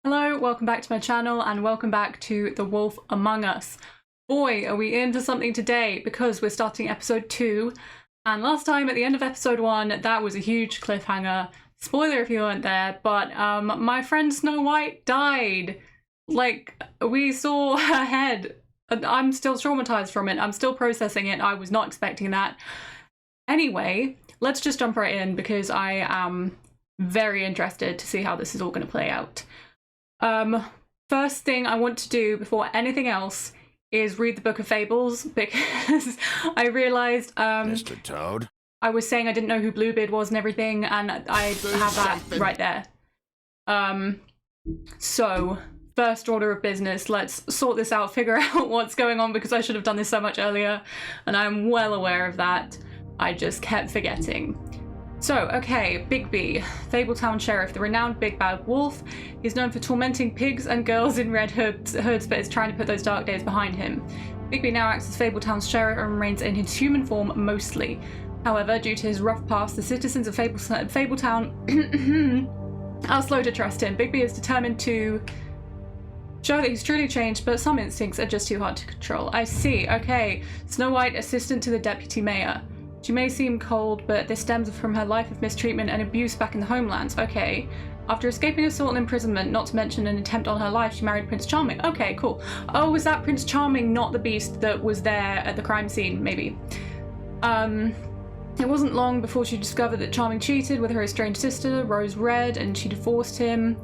Hello, welcome back to my channel and welcome back to The Wolf Among Us. Boy, are we in for something today because we're starting episode 2 and last time at the end of episode 1 that was a huge cliffhanger. Spoiler if you weren't there, but my friend Snow White died. Like, we saw her head. I'm still traumatized from it. I'm still processing it. I was not expecting that. Anyway, let's just jump right in because I am very interested to see how this is all going to play out. First thing I want to do before anything else is read the Book of Fables because I realized Mr. Toad. I was saying I didn't know who Bluebeard was and everything, and I have that right there. So first order of business, let's sort this out, figure out what's going on because I should have done this so much earlier and I'm well aware of that. I just kept forgetting. So, okay, Bigby, Fabletown Sheriff, the renowned big bad wolf. He's known for tormenting pigs and girls in red hoods, but is trying to put those dark days behind him. Bigby now acts as Fabletown's sheriff and remains in his human form mostly. However, due to his rough past, the citizens of Fabletown are slow to trust him. Bigby is determined to show that he's truly changed, but some instincts are just too hard to control. I see, okay. Snow White, assistant to the deputy mayor. She may seem cold, but this stems from her life of mistreatment and abuse back in the homelands. Okay. After escaping assault and imprisonment, not to mention an attempt on her life, she married Prince Charming. Okay, cool. Oh, was that Prince Charming not the beast that was there at the crime scene? Maybe. It wasn't long before she discovered that Charming cheated with her estranged sister, Rose Red, and she divorced him.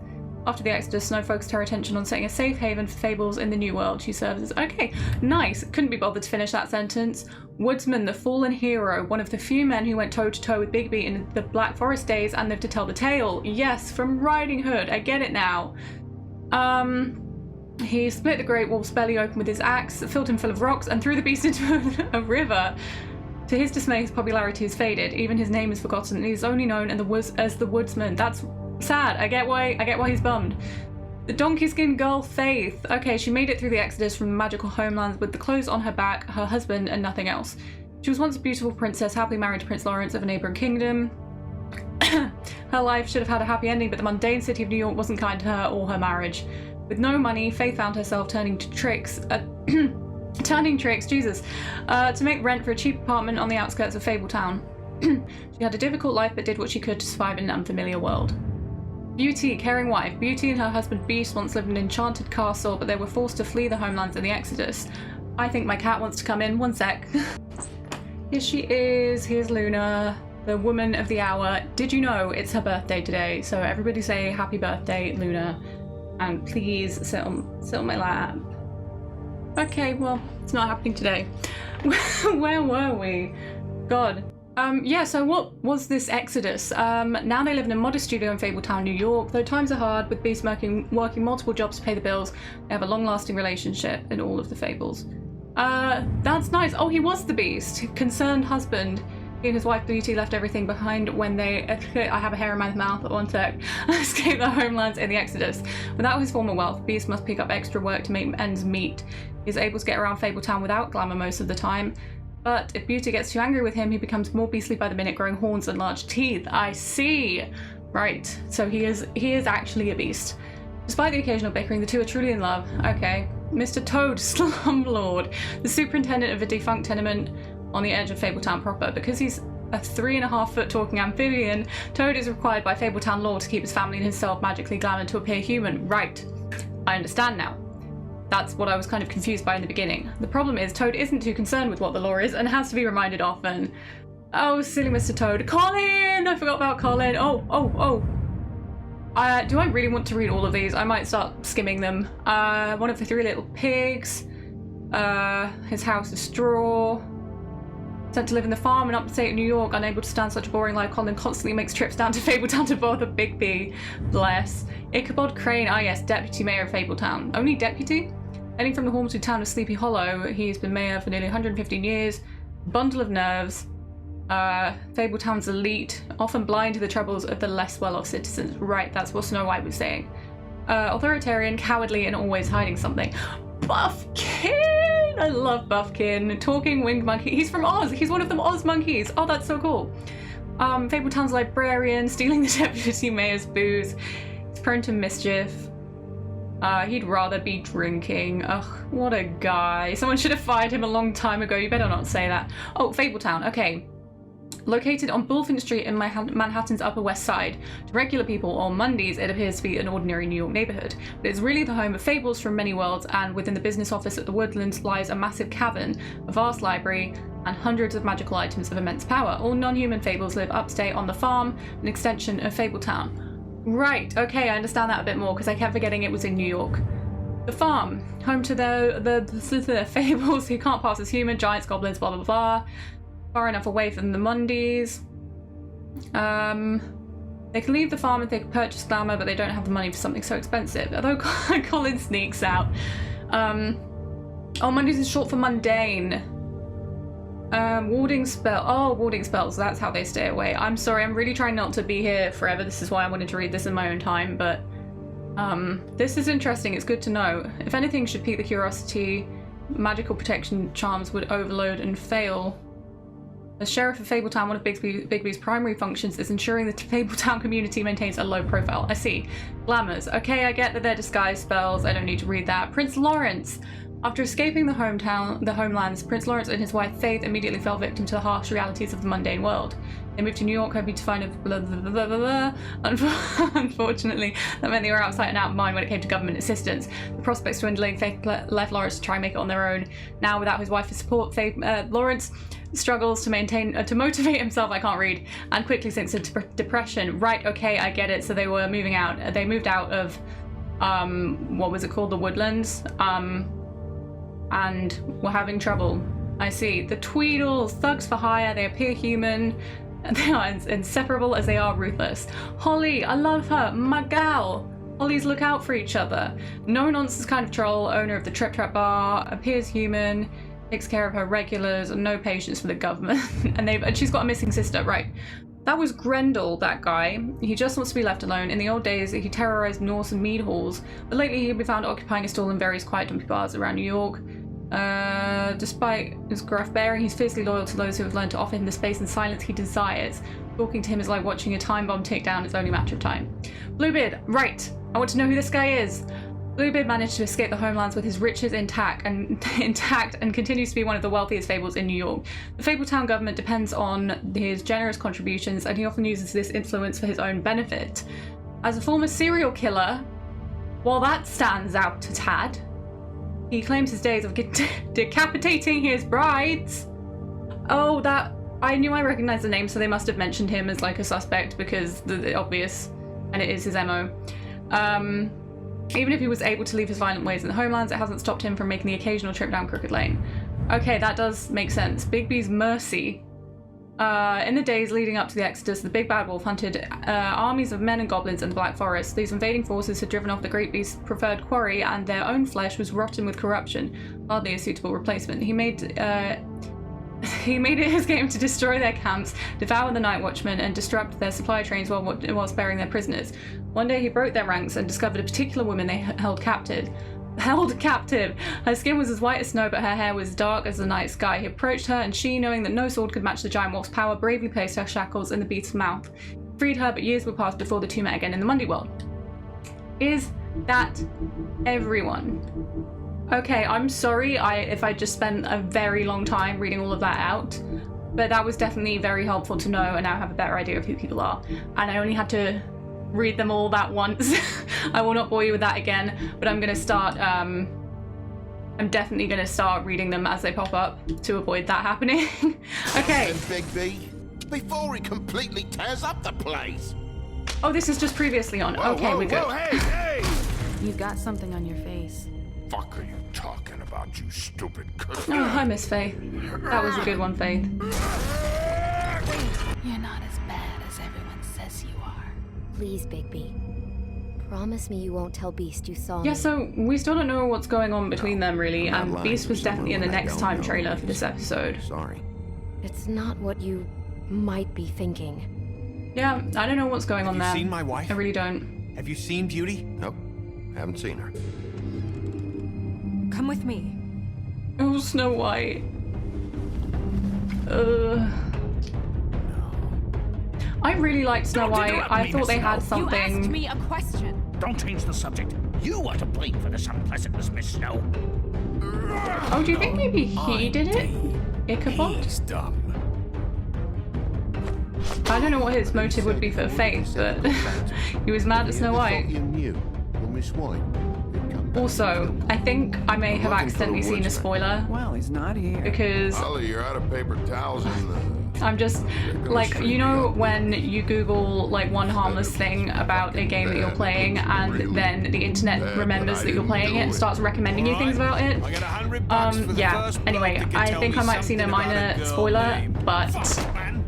After the Exodus, Snow focused her attention on setting a safe haven for fables in the New World. She serves as... Okay, nice. Couldn't be bothered to finish that sentence. Woodsman, the fallen hero, one of the few men who went toe-to-toe with Bigby in the Black Forest days and lived to tell the tale. Yes, from Riding Hood. I get it now. He split the Great Wolf's belly open with his axe, filled him full of rocks, and threw the beast into a river. To his dismay, his popularity has faded. Even his name is forgotten, and he's only known as the Woodsman. That's sad. I get why he's bummed. The donkey-skinned girl Faith. Okay, she made it through the Exodus from the magical homelands with the clothes on her back, her husband, and nothing else. She was once a beautiful princess, happily married to Prince Lawrence of a neighbouring kingdom. Her life should have had a happy ending, but the mundane city of New York wasn't kind to her or her marriage. With no money, Faith found herself turning tricks, Jesus, to make rent for a cheap apartment on the outskirts of Fabletown. She had a difficult life, but did what she could to survive in an unfamiliar world. Beauty, caring wife. Beauty and her husband Beast once lived in an enchanted castle, but they were forced to flee the homelands in the Exodus. I think my cat wants to come in. One sec. Here she is. Here's Luna, the woman of the hour. Did you know it's her birthday today? So everybody say happy birthday, Luna. And please sit on my lap. Okay, well, it's not happening today. Where were we? God. Yeah, so what was this Exodus? Now they live in a modest studio in Fabletown, New York. Though times are hard, with Beast working multiple jobs to pay the bills, they have a long-lasting relationship in all of the fables. That's nice. Oh, he was the Beast. Concerned husband. He and his wife Beauty left everything behind when they... I have a hair in my mouth, one sec. Escaped their homelands in the Exodus. Without his former wealth, Beast must pick up extra work to make ends meet. He's able to get around Fabletown without glamour most of the time. But if Beauty gets too angry with him, he becomes more beastly by the minute, growing horns and large teeth. I see. Right, so he is actually a beast. Despite the occasional bickering, the two are truly in love. Okay. Mr. Toad Slumlord, the superintendent of a defunct tenement on the edge of Fabletown proper. Because he's a 3.5-foot talking amphibian, Toad is required by Fabletown law to keep his family and himself magically glamoured to appear human. Right. I understand now. That's what I was kind of confused by in the beginning. The problem is Toad isn't too concerned with what the law is and has to be reminded often. Oh, silly Mr. Toad. Colin! I forgot about Colin. Oh. Do I really want to read all of these? I might start skimming them. One of the three little pigs. His house is straw. Sent to live in the farm in upstate New York, unable to stand such a boring life, Colin constantly makes trips down to Fabletown to bother Bigby. Bless. Ichabod Crane, ah yes, deputy mayor of Fabletown. Only deputy? Hailing from the haunted town of Sleepy Hollow, he's been mayor for nearly 115 years. Bundle of nerves. Fabletown's elite, often blind to the troubles of the less well-off citizens. Right, that's what Snow White was saying. Authoritarian, cowardly, and always hiding something. Bufkin! I love Bufkin. Talking winged monkey. He's from Oz. He's one of them Oz monkeys. Oh, that's so cool. Fabletown's librarian, stealing the deputy mayor's booze. He's prone to mischief. He'd rather be drinking. Ugh, what a guy. Someone should have fired him a long time ago. You better not say that. Oh, Fabletown. Okay. Located on Bulfin Street in Manhattan's Upper West Side. To regular people, on Mondays, it appears to be an ordinary New York neighborhood. But it's really the home of fables from many worlds, and within the business office at the Woodlands lies a massive cavern, a vast library, and hundreds of magical items of immense power. All non-human fables live upstate on the farm, an extension of Fabletown. Right, okay, I understand that a bit more, because I kept forgetting it was in New York. The farm, home to the fables who can't pass as human, giants, goblins, blah blah blah. Far enough away from the Mondays. They can leave the farm if they can purchase glamour, but they don't have the money for something so expensive. Although Colin sneaks out. Oh, Mondays is short for mundane. Warding spell. Oh, warding spells. That's how they stay away. I'm sorry, I'm really trying not to be here forever. This is why I wanted to read this in my own time, but this is interesting. It's good to know. If anything should pique the curiosity, magical protection charms would overload and fail. As Sheriff of Fabletown, one of Bigby's primary functions is ensuring the Fabletown community maintains a low profile. I see. Glamours. Okay, I get that they're disguise spells. I don't need to read that. Prince Lawrence. After escaping the homelands, Prince Lawrence and his wife Faith immediately fell victim to the harsh realities of the mundane world. They moved to New York hoping to find a blah blah blah blah blah. Unfortunately, that meant they were outside and out of mind when it came to government assistance. The prospects dwindling, Faith left Lawrence to try and make it on their own. Now, without his wife for support, Lawrence struggles to motivate himself, I can't read, and quickly sinks into depression. Right, okay, I get it. So they were moving out. They moved out of, what was it called? The Woodlands. And were having trouble. I see. The Tweedles, thugs for hire, they appear human. They are inseparable as they are ruthless. Holly, I love her. My gal. Hollies look out for each other. No nonsense kind of troll, owner of the Trip Trap Bar, appears human, takes care of her regulars, and no patience for the government. and she's got a missing sister, right? That was Grendel, that guy. He just wants to be left alone. In the old days, he terrorized Norse and mead halls, but lately he'd been found occupying a stall in various quiet dumpy bars around New York. Despite his gruff bearing, he's fiercely loyal to those who have learned to offer him the space and silence he desires. Talking to him is like watching a time bomb tick down. It's only a matter of time. Bluebeard, right. I want to know who this guy is. Bluebeard managed to escape the homelands with his riches intact and continues to be one of the wealthiest fables in New York. The Fabletown government depends on his generous contributions, and he often uses this influence for his own benefit. As a former serial killer, while that stands out a tad, he claims his days of decapitating his brides. Oh, that... I knew I recognized the name, so they must have mentioned him as like a suspect because the obvious, and it is his MO. Even if he was able to leave his violent ways in the homelands, it hasn't stopped him from making the occasional trip down Crooked Lane. Okay, that does make sense. Bigby's mercy. In the days leading up to the Exodus, the Big Bad Wolf hunted armies of men and goblins in the Black Forest. These invading forces had driven off the Great Beast's preferred quarry, and their own flesh was rotten with corruption. Hardly a suitable replacement. He made it his game to destroy their camps, devour the Night Watchmen, and disrupt their supply trains while sparing their prisoners. One day he broke their ranks and discovered a particular woman they held captive. Her skin was as white as snow, but her hair was dark as the night sky. He approached her, and she, knowing that no sword could match the giant wolf's power, bravely placed her shackles in the beast's mouth. He freed her, but years would pass before the two met again in the Monday world. Is that everyone? Okay, I'm sorry if I just spent a very long time reading all of that out, but that was definitely very helpful to know, and now I have a better idea of who people are. And I only had to read them all that once. I will not bore you with that again, but I'm going to start, I'm definitely going to start reading them as they pop up to avoid that happening. Okay. Bigby, before he completely tears up the place. Oh, this is just previously on. Whoa, okay, whoa, we're good. Whoa, hey! You've got something on your face. Fuck are you talking about, you stupid cook? Oh, hi, Miss Faith. That was a good one, Faith. You're not as bad as everyone says you are. Please, Bigby. Promise me you won't tell Beast you saw me. Yeah, so we still don't know what's going on between them, really, and Beast was definitely in the next time trailer for this episode. Sorry. It's not what you might be thinking. Yeah, I don't know what's going on there. Have you seen my wife? I really don't. Have you seen Beauty? Nope. Haven't seen her. Come with me. Oh, Snow White. I really liked Snow White. I thought they had something. You asked me a question. Don't change the subject. You are to blame for this unpleasantness, Miss Snow. Oh, do you think maybe he did it? Ichabod? He's dumb. I don't know what his motive would be for Faith, but he was mad at Snow White. You knew. Well, Miss White. Also, I think I may have accidentally seen a spoiler Well, he's not here. because Ollie, you're out of paper towels in the... I'm just like, you know, when you Google like one harmless thing about a game that you're playing and then the internet remembers that you're playing it and starts recommending you things about it. I got $100 for the Yeah, first anyway, bloke that can I tell think me I might have seen a something about minor girl spoiler, named- but Fuck, man.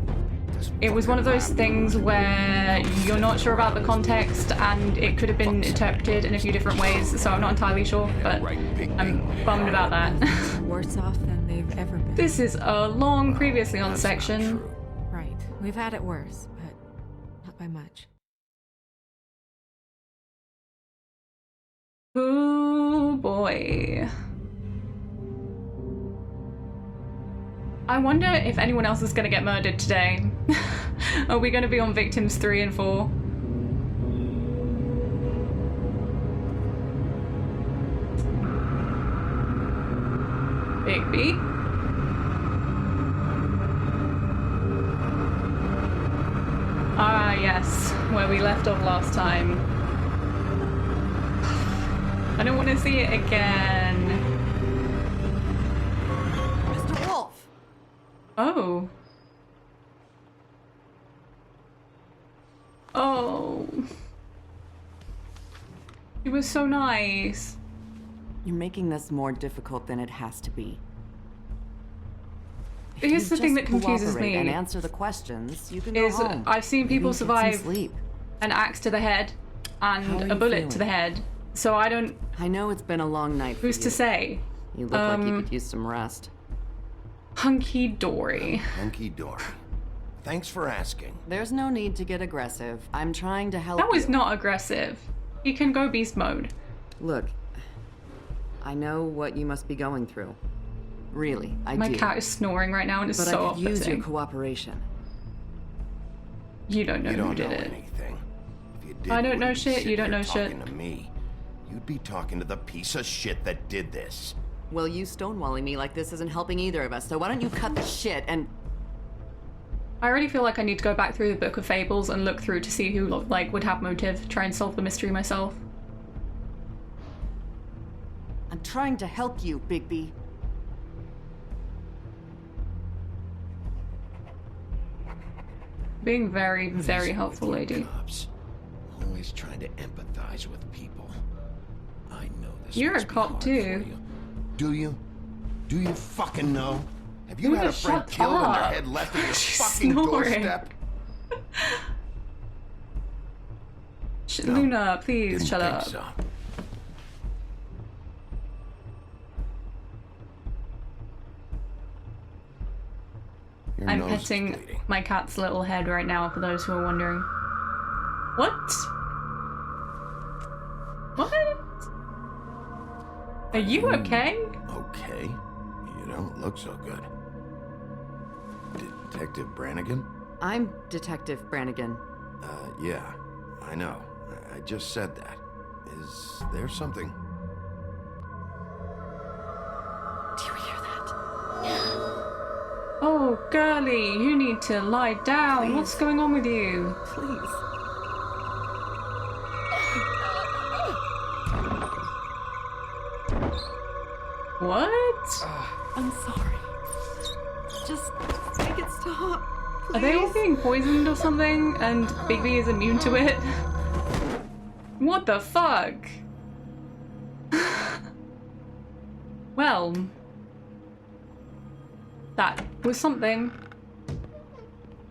it was one of those things where you're not sure about the context and it could have been interpreted in a few different ways, so I'm not entirely sure, but I'm bummed about that. Worse off than they've ever been. This is a long previously on section. Right. We've had it worse, but not by much. Oh boy. I wonder if anyone else is going to get murdered today. Are we going to be on victims 3 and 4? Bigby? Ah, yes, where we left off last time. I don't want to see it again. Mr. Wolf! Oh. Oh. She was so nice. You're making this more difficult than it has to be. If Here's you the thing just that confuses cooperate me and answer the questions, you can go Is home. I've seen Maybe people get some survive sleep. an axe to the head How are and a you bullet feeling? to the head. So I don't. I know it's been a long night for Who's you. to say? You look like you could use some rest. Hunky dory. Hunky dory. Thanks for asking. There's no need to get aggressive. I'm trying to help That was you. not aggressive. He can go beast mode. Look, I know what you must be going through. Really, I My do. cat is snoring right now and it's But so I could use your off-putting. cooperation. You don't know You who don't did know it. anything. If you did, I don't you wouldn't know be shit, sitting you don't here know shit. talking to me. You'd be talking to the piece of shit that did this. Well, you stonewalling me like this isn't helping either of us, so why don't you cut the shit and... I already feel like I need to go back through the Book of Fables and look through to see who like would have motive, try and solve the mystery myself. I'm trying to help you, Bigby. Being very, very Listen helpful, with you lady. Cops. Always trying to empathize with people. I know this. You're must a be cop hard too. for you. Do you? Do you fucking know? Have you Luna, had a friend shut killed and their up. head left at your She's fucking snoring. doorstep? No, Luna, please Didn't shut think up. so. Your I'm nose is petting bleeding. my cat's little head right now, for those who are wondering. What? What? Are you okay? Okay. You don't look so good. Detective Brannigan? I'm Detective Brannigan. Yeah, I know. I just said that. Is there something? Do you hear that? Oh, girlie, you need to lie down. Please. What's going on with you? Please. What? I'm sorry. Just make it stop. Are they all being poisoned or something? And Bigby is immune to it? What the fuck? Well, that was something.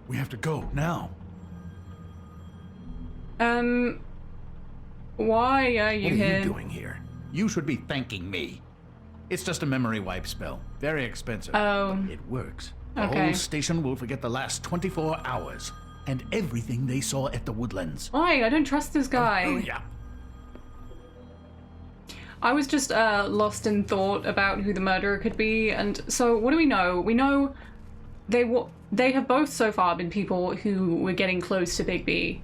We have to go now. Why are What you are here? you doing here? You should be thanking me. It's just a memory wipe spell. Very expensive. Oh. But it works. The Okay. whole station will forget the last 24 hours and everything they saw at the woodlands. Why? I don't trust this guy. Oh, yeah. I was just lost in thought about who the murderer could be, and so what do we know? We know they have both so far been people who were getting close to Bigby,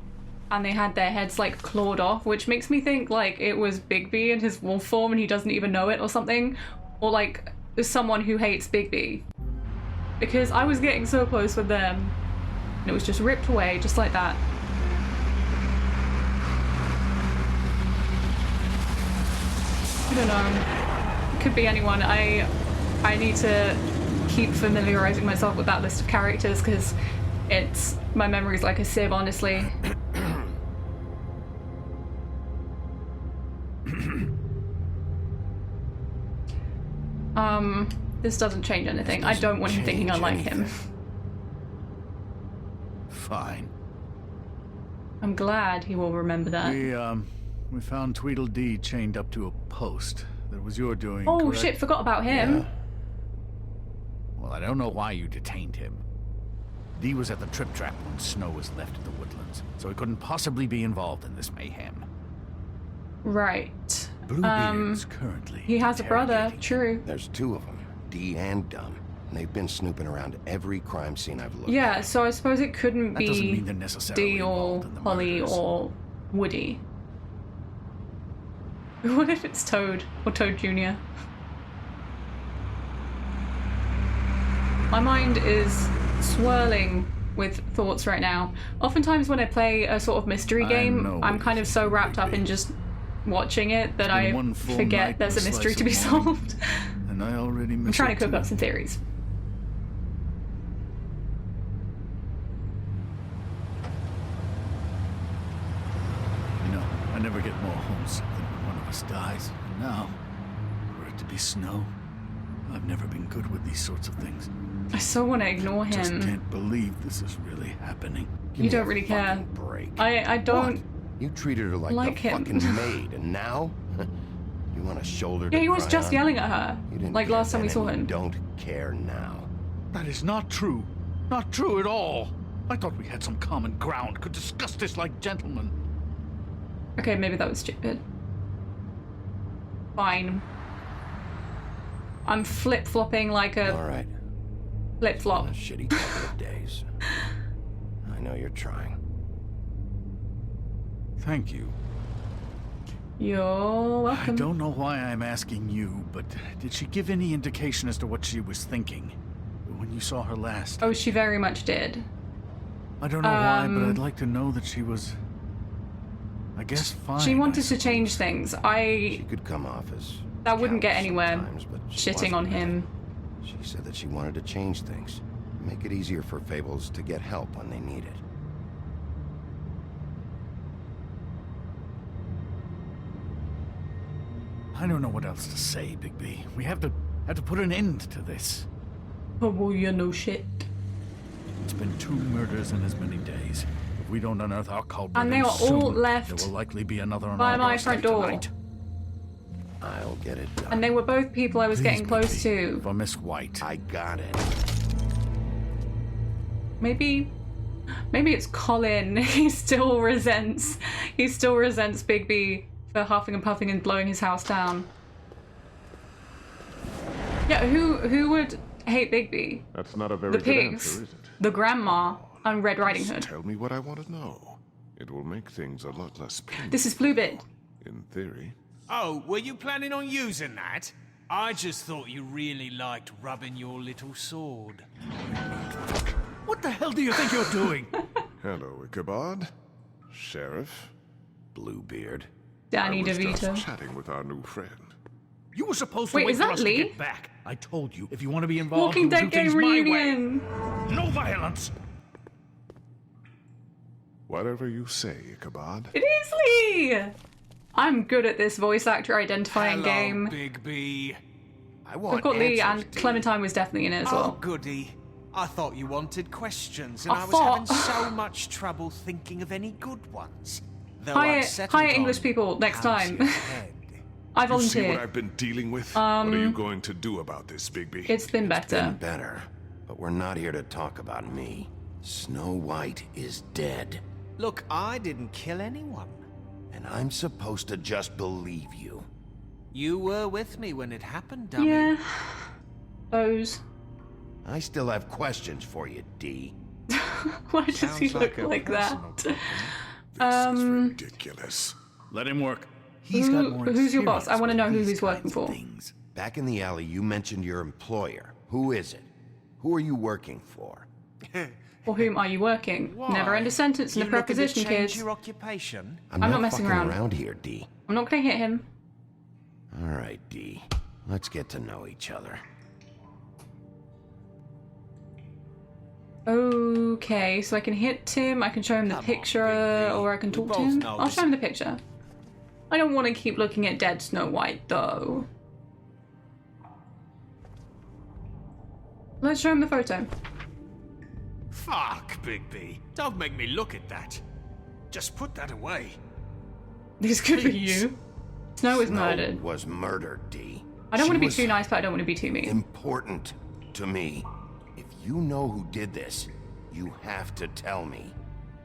and they had their heads like clawed off, which makes me think like it was Bigby in his wolf form and he doesn't even know it or something, or like someone who hates Bigby, because I was getting so close with them and it was just ripped away just like that. I don't know, it could be anyone. I need to keep familiarizing myself with that list of characters because my memory's like a sieve, honestly. This doesn't change anything. I don't want him thinking I like him. Fine. I'm glad he will remember that. We found Tweedledee chained up to a post. That was your doing, Oh correct? shit, forgot about him. Yeah. Well, I don't know why you detained him. Dee was at the Trip Trap when Snow was left in the woodlands, so he couldn't possibly be involved in this mayhem. Right. Bluebeard's currently He has a brother, interrogating. true. There's two of them, Dee and Dumb. And they've been snooping around every crime scene I've looked Yeah, at. so I suppose it couldn't That doesn't be mean they're necessarily Dee or involved in the Holly murders. or Woody. What if it's Toad or Toad Jr.? My mind is swirling with thoughts right now. Oftentimes when I play a sort of mystery I game, know I'm what kind you of so think, wrapped up Bigby. in just watching it that It's I been one full forget night there's a and a mystery slice to be of morning. solved. And I already I'm miss trying it to cook too. up some theories. You know, I never get more homesick than when one of us dies. And now, for it to be Snow, I've never been good with these sorts of things. I so want to ignore Just him. can't believe this is really happening. Give You me a don't really care. fucking break. I don't. What? You treated her like like the him. fucking maid, and now you want a shoulder to Yeah, he was cry just on? yelling at her, You didn't like care last time we then, saw and him. you don't care now. That is not true. Not true at all. I thought we had some common ground, could discuss this like gentlemen. Okay, maybe that was stupid. Fine. I'm flip-flopping like All a right. flip-flop. A shitty couple of days. I know you're trying. Thank you. You're I welcome. don't know why I'm asking you, but did she give any indication as to what she was thinking when you saw her last? Oh, she very much did. I don't know why, but I'd like to know that she was, I guess, fine. She wanted I to change suppose. things. She could come off as That wouldn't get callous anywhere sometimes, but she shitting wasn't on really. him. She said that she wanted to change things, make it easier for Fables to get help when they need it. I don't know what else to say, Bigby. We have to put an end to this. Oh, well, you know shit. It's been 2 murders in as many days. If we don't unearth our culprit, And they are soon, all left there will likely be another on by our my doorstep front door. tonight. I'll get it done. And they were both people I was Please, getting close Bigby, to. for Miss White. I got it. Maybe it's Colin. He still resents Bigby for huffing and puffing and blowing his house down. Yeah, who would hate Bigby? That's not a very The good pigs, answer, is it? the grandma, and Red Riding Just Hood. tell me what I want to know. It will make things a lot less painful. This is Bluebeard. In theory. Oh, were you planning on using that? I just thought you really liked rubbing your little sword. What the hell do you think you're doing? Hello, Ichabod. Sheriff. Bluebeard. Danny I was just DeVito. chatting with our new friend. You were supposed to Wait, wait is for that us Lee? to get back. I told you, if you want to be involved, Walking you Dead do things game my way. reunion. No violence. Whatever you say, Ichabod. It is Lee. I'm good at this voice actor identifying Hello, game. Bigby. I want I've got Lee, answers, and Dee. Clementine was definitely in it as Oh, well. goody. I thought you wanted questions, and I I was thought- having so much trouble thinking of any good ones. Though Hire- I've settled hire English on people next how's time. your head? I You see what volunteer. I've been dealing with? What are you going to do about this, Bigby? It's been Been better. better, but we're not here to talk about me. Snow White is dead, Look, I didn't kill anyone. and I'm supposed to just believe you. You were with me when it happened, dummy. Yeah. Those. I still have questions for you, Dee. Why does he Sounds look like a like personal that? problem. This is ridiculous. Let him work. He's got more Who's your boss? I experience want to know with who these he's working kinds of for. things. Back in the alley, you mentioned your employer. Who is it? Who are you working for? For whom are you working? Why? Never end a sentence in a You looking to preposition, change kids. your occupation? I'm not messing fucking around. here, D. I'm not gonna hit him. All right, D. Let's get to know each other. Okay, so I can hit him, I can show him the Come on, picture, Bigby. or I can We talk to both him. know I'll this- show him the picture. I don't want to keep looking at dead Snow White, though. Let's show him the photo. Fuck, Bigby. Don't make me look at that. Just put that away. This could be Please. you. Snow is murdered. Was murdered, D. I don't She want to be was too nice, but I don't want to be too mean. important to me. If you know who did this, you have to tell me.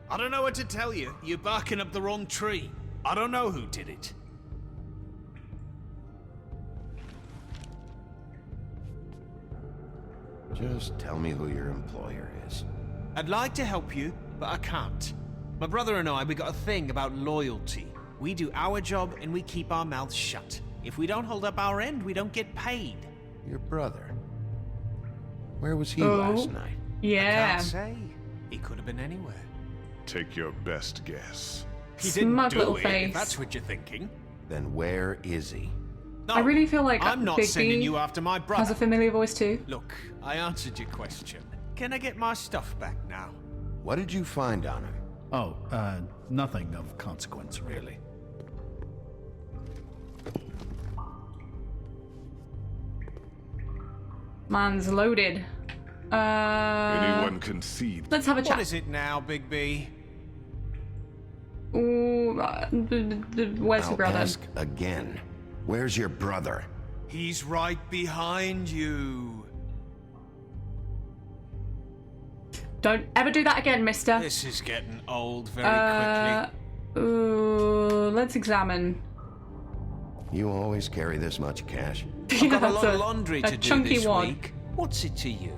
I don't know what to tell you. You're barking up the wrong tree. I don't know who did it. Just tell me who your employer is. I'd like to help you, but I can't. My brother and I, we got a thing about loyalty. We do our job and we keep our mouths shut. If we don't hold up our end, we don't get paid. Your brother. Where was he Oh. last night? Yeah. Can't say. He could have been anywhere. Take your best guess. He didn't Smug do little it, face. if that's what you're thinking. Then where is he? No, I really feel like I'm not Bigby sending you after my brother. has a familiar voice too. Look, I answered your question. Can I get my stuff back now? What did you find on him? Oh, nothing of consequence, really. Man's loaded. Anyone concede? Let's have a What chat. is it now, Bigby? Ooh, where's your I'll brother? ask again. Where's your brother? He's right behind you. Don't ever do that again, mister. This is getting old very quickly. Ooh, let's examine. You always carry this much cash? I've got a that's lot of laundry a to do chunky this one. week. What's it to you?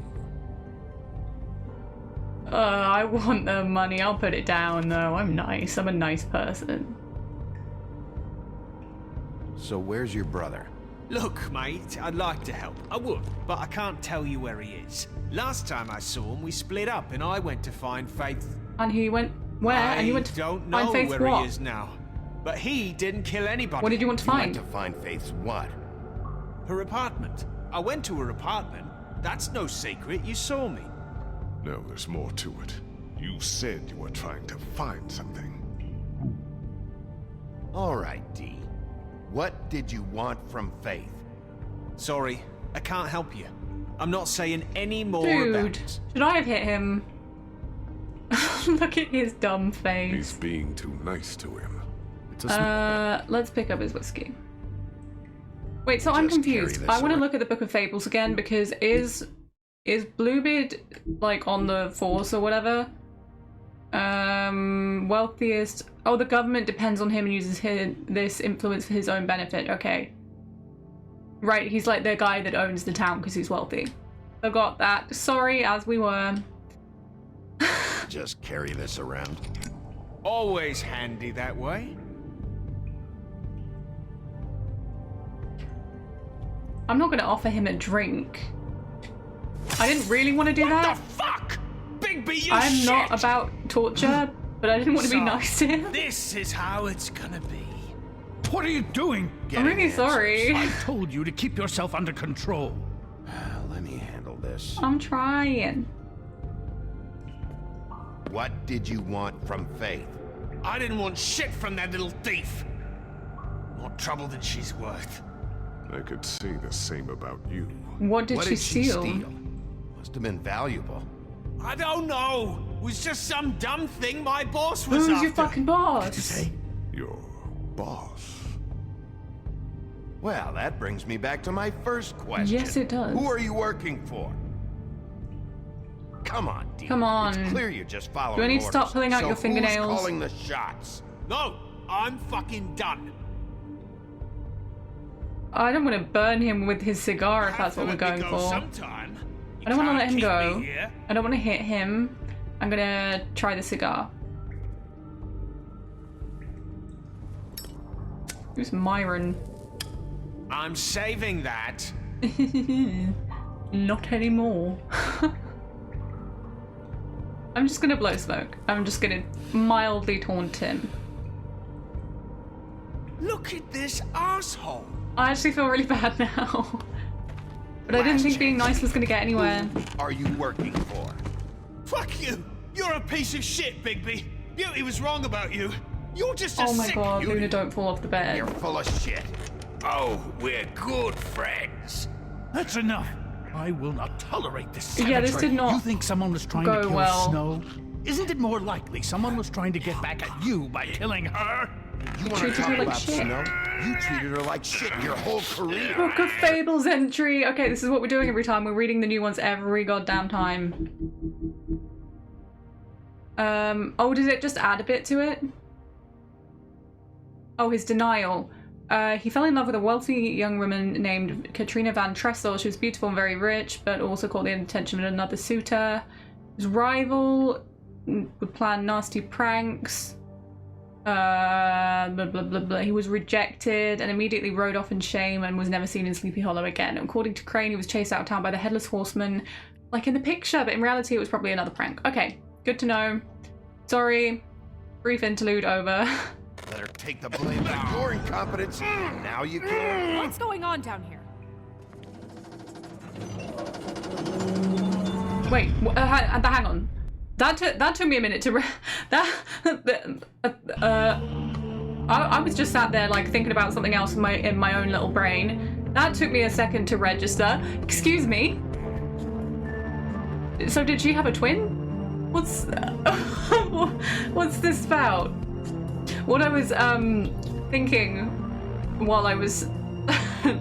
I want the money. I'll put it down, though. I'm nice. I'm a nice person. So where's your brother? Look, mate, I'd like to help. I would, but I can't tell you where he is. Last time I saw him, we split up and I went to find Faith. And he went where? And you went to don't find know Faith where what? he is now. But he didn't kill anybody. What did you want to You find? went to find Faith's what? Her apartment. I went to her apartment. That's no secret. You saw me. No, there's more to it. You said you were trying to find something. All right, D. What did you want from Faith? Sorry, I can't help you. I'm not saying any more about Dude, it. should I have hit him? Look at his dumb He's face. being too nice to him. It's a Let's pick up his whiskey. Wait, so I'm Just carry confused. this I want to around. look at the Book of Fables again because is Bluebeard like on the force or whatever? Wealthiest. Oh, the government depends on him and uses this influence for his own benefit. Okay. Right, he's like the guy that owns the town because he's wealthy. I got that. Sorry, as we were. Just carry this around. Always handy that way. I'm not going to offer him a drink. I didn't really want to do What that. the fuck? Bigby, you I'm shit! not about torture, but I didn't want to be So, nice to him. This is how it's gonna be. What are you doing? I'm really sorry. I told you to keep yourself under control. Let me handle this. I'm trying. What did you want from Faith? I didn't want shit from that little thief. More trouble than she's worth. I could say the same about you. What did What she did she steal? steal? Must have been valuable. I don't know. It was just some dumb thing my boss was Who's after. your fucking boss? Your boss. Well, that brings me back to my first question. Yes, it does. Who are you working for? Come on, D. Come on. It's clear you're just following Do I need to orders. stop pulling out So your fingernails? Who's calling the shots? No, I'm fucking done. I don't want to burn him with his cigar if that's what we're Have to let going me go for. sometime. You I don't want to can't let him keep go. me here. I don't want to hit him. I'm gonna try the cigar. Who's Myron? I'm saving that. Not anymore. I'm just gonna blow smoke. I'm just gonna mildly taunt him. Look at this asshole. I actually feel really bad now. But I didn't think being nice was gonna get anywhere. Who are you working for? Fuck you. You're a piece of shit, Bigby. Beauty was wrong about you. You're just a Oh my sick god, beauty. Luna, don't fall off the bed. You're full of shit. Oh, we're good friends. That's enough. I will not tolerate this Yeah, this savagery. did not You think someone was trying go to kill well. Snow? Isn't it more likely someone was trying to get back at you by killing her? You want to treated talk her like about shit. Snow? You treated her like shit your whole career. Book of Fables entry. Okay, this is what we're doing every time. We're reading the new ones every goddamn time. Oh, did it just add a bit to it? Oh, his denial. He fell in love with a wealthy young woman named Katrina Van Tressel. She was beautiful and very rich, but also caught the attention of another suitor. His rival would plan nasty pranks. Blah, blah, blah, blah. He was rejected and immediately rode off in shame and was never seen in Sleepy Hollow again. According to Crane, he was chased out of town by the Headless Horseman, like in the picture, but in reality it was probably another prank. Okay, good to know. Sorry. Brief interlude over. Better take the blame for your incompetence. Now you can. What's going on down here? Wait, hang on. That took me a minute to I was just sat there like thinking about something else in my own little brain. That took me a second to register. Excuse me. So did she have a twin? What's this about? What I was thinking while I was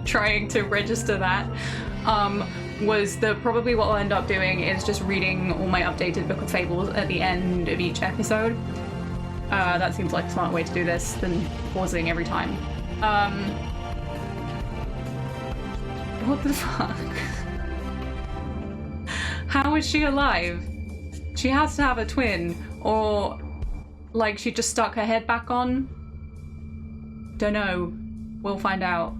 trying to register that was that probably what I'll end up doing is just reading all my updated Book of Fables at the end of each episode. That seems like a smart way to do this than pausing every time. What the fuck? How is she alive? She has to have a twin, or like she just stuck her head back on? Dunno. We'll find out.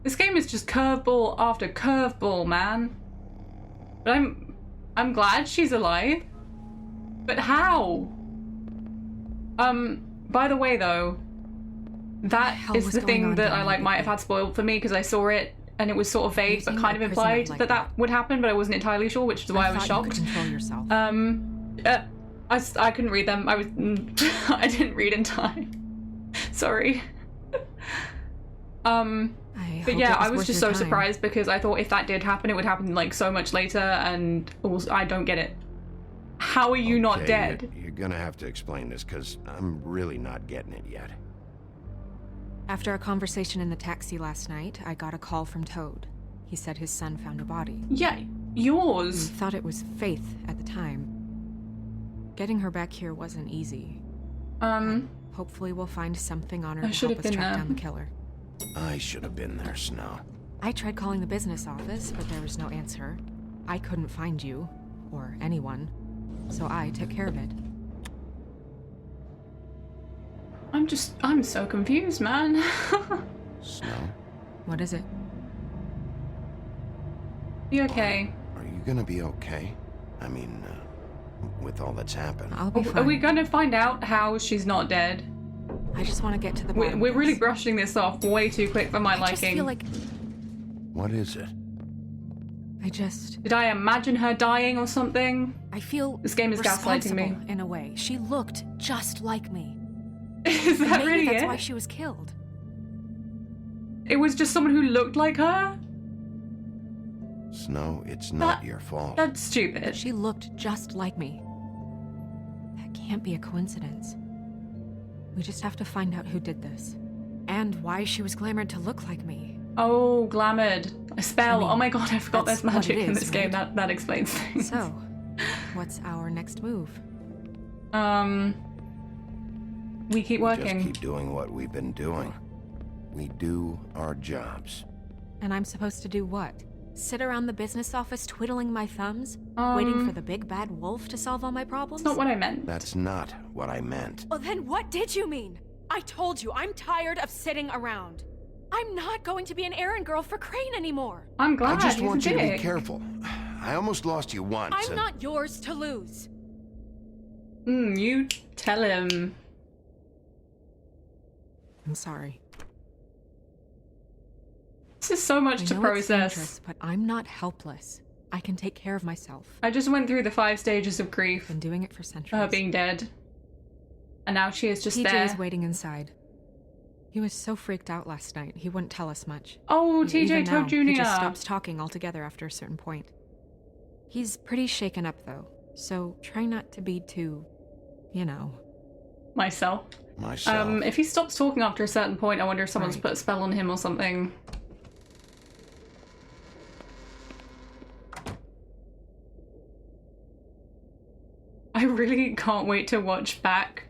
This game is just curveball after curveball, man. But I'm glad she's alive. But how? By the way though, that is the thing that I like might have had spoiled for me because I saw it and it was sort of vague but kind of implied that that would happen, but I wasn't entirely sure, which is why I was shocked. You could control yourself. I couldn't read them. I didn't read in time. Sorry. But yeah, I was just so surprised because I thought if that did happen, it would happen like so much later, and also I don't get it. How are you not dead? You're gonna have to explain this because I'm really not getting it yet. After a conversation in the taxi last night, I got a call from Toad. He said his son found a body. Yeah, yours. We thought it was Faith at the time. Getting her back here wasn't easy. Hopefully we'll find something on her to help us track down the killer. I should have been there, Snow. I tried calling the business office, but there was no answer. I couldn't find you, or anyone, so I took care of it. I'm so confused, man. Snow? What is it? You okay? Are you gonna be okay? I mean, with all that's happened. I'll be fine. Are we gonna find out how she's not dead? I just want to get to the bottom We're of really this. brushing this off way too quick for my I liking. just feel like What is it? Did I imagine her dying or something? I feel This game is gaslighting me. responsible in a way. She looked just like me. Is that Maybe really that's it? why she was killed. It was just someone who looked like her? Snow, it's not your fault. That's stupid. She looked just like me. That can't be a coincidence. We just have to find out who did this. And why she was glamored to look like me. Oh, glamored. A spell. I mean, oh my god, I forgot there's that's what magic it in is, this game. right? That explains things. So, what's our next move? We keep working. Just keep doing what we've been doing. We do our jobs. And I'm supposed to do what? Sit around the business office twiddling my thumbs? Waiting for the big bad wolf to solve all my problems? That's not what I meant. That's not what I meant. Well, then what did you mean? I told you, I'm tired of sitting around. I'm not going to be an errand girl for Crane anymore. I'm glad. I just he's want a you to be dick. careful. I almost lost you once. I'm not yours to lose. You tell him. I'm sorry. This is so much to I know it's process. dangerous, but I'm not helpless. I can take care of myself. I just went through the 5 stages of grief. I've been doing it for centuries. Her being dead. And now she is just TJ there. is waiting inside. He was so freaked out last night, he wouldn't tell us much. Oh, Even TJ now, Toad Jr. He just stops talking altogether after a certain point. He's pretty shaken up, though, so try not to be too, you know. Myself. Myself. If he stops talking after a certain point, I wonder if someone's Right. put a spell on him or something. I really can't wait to watch back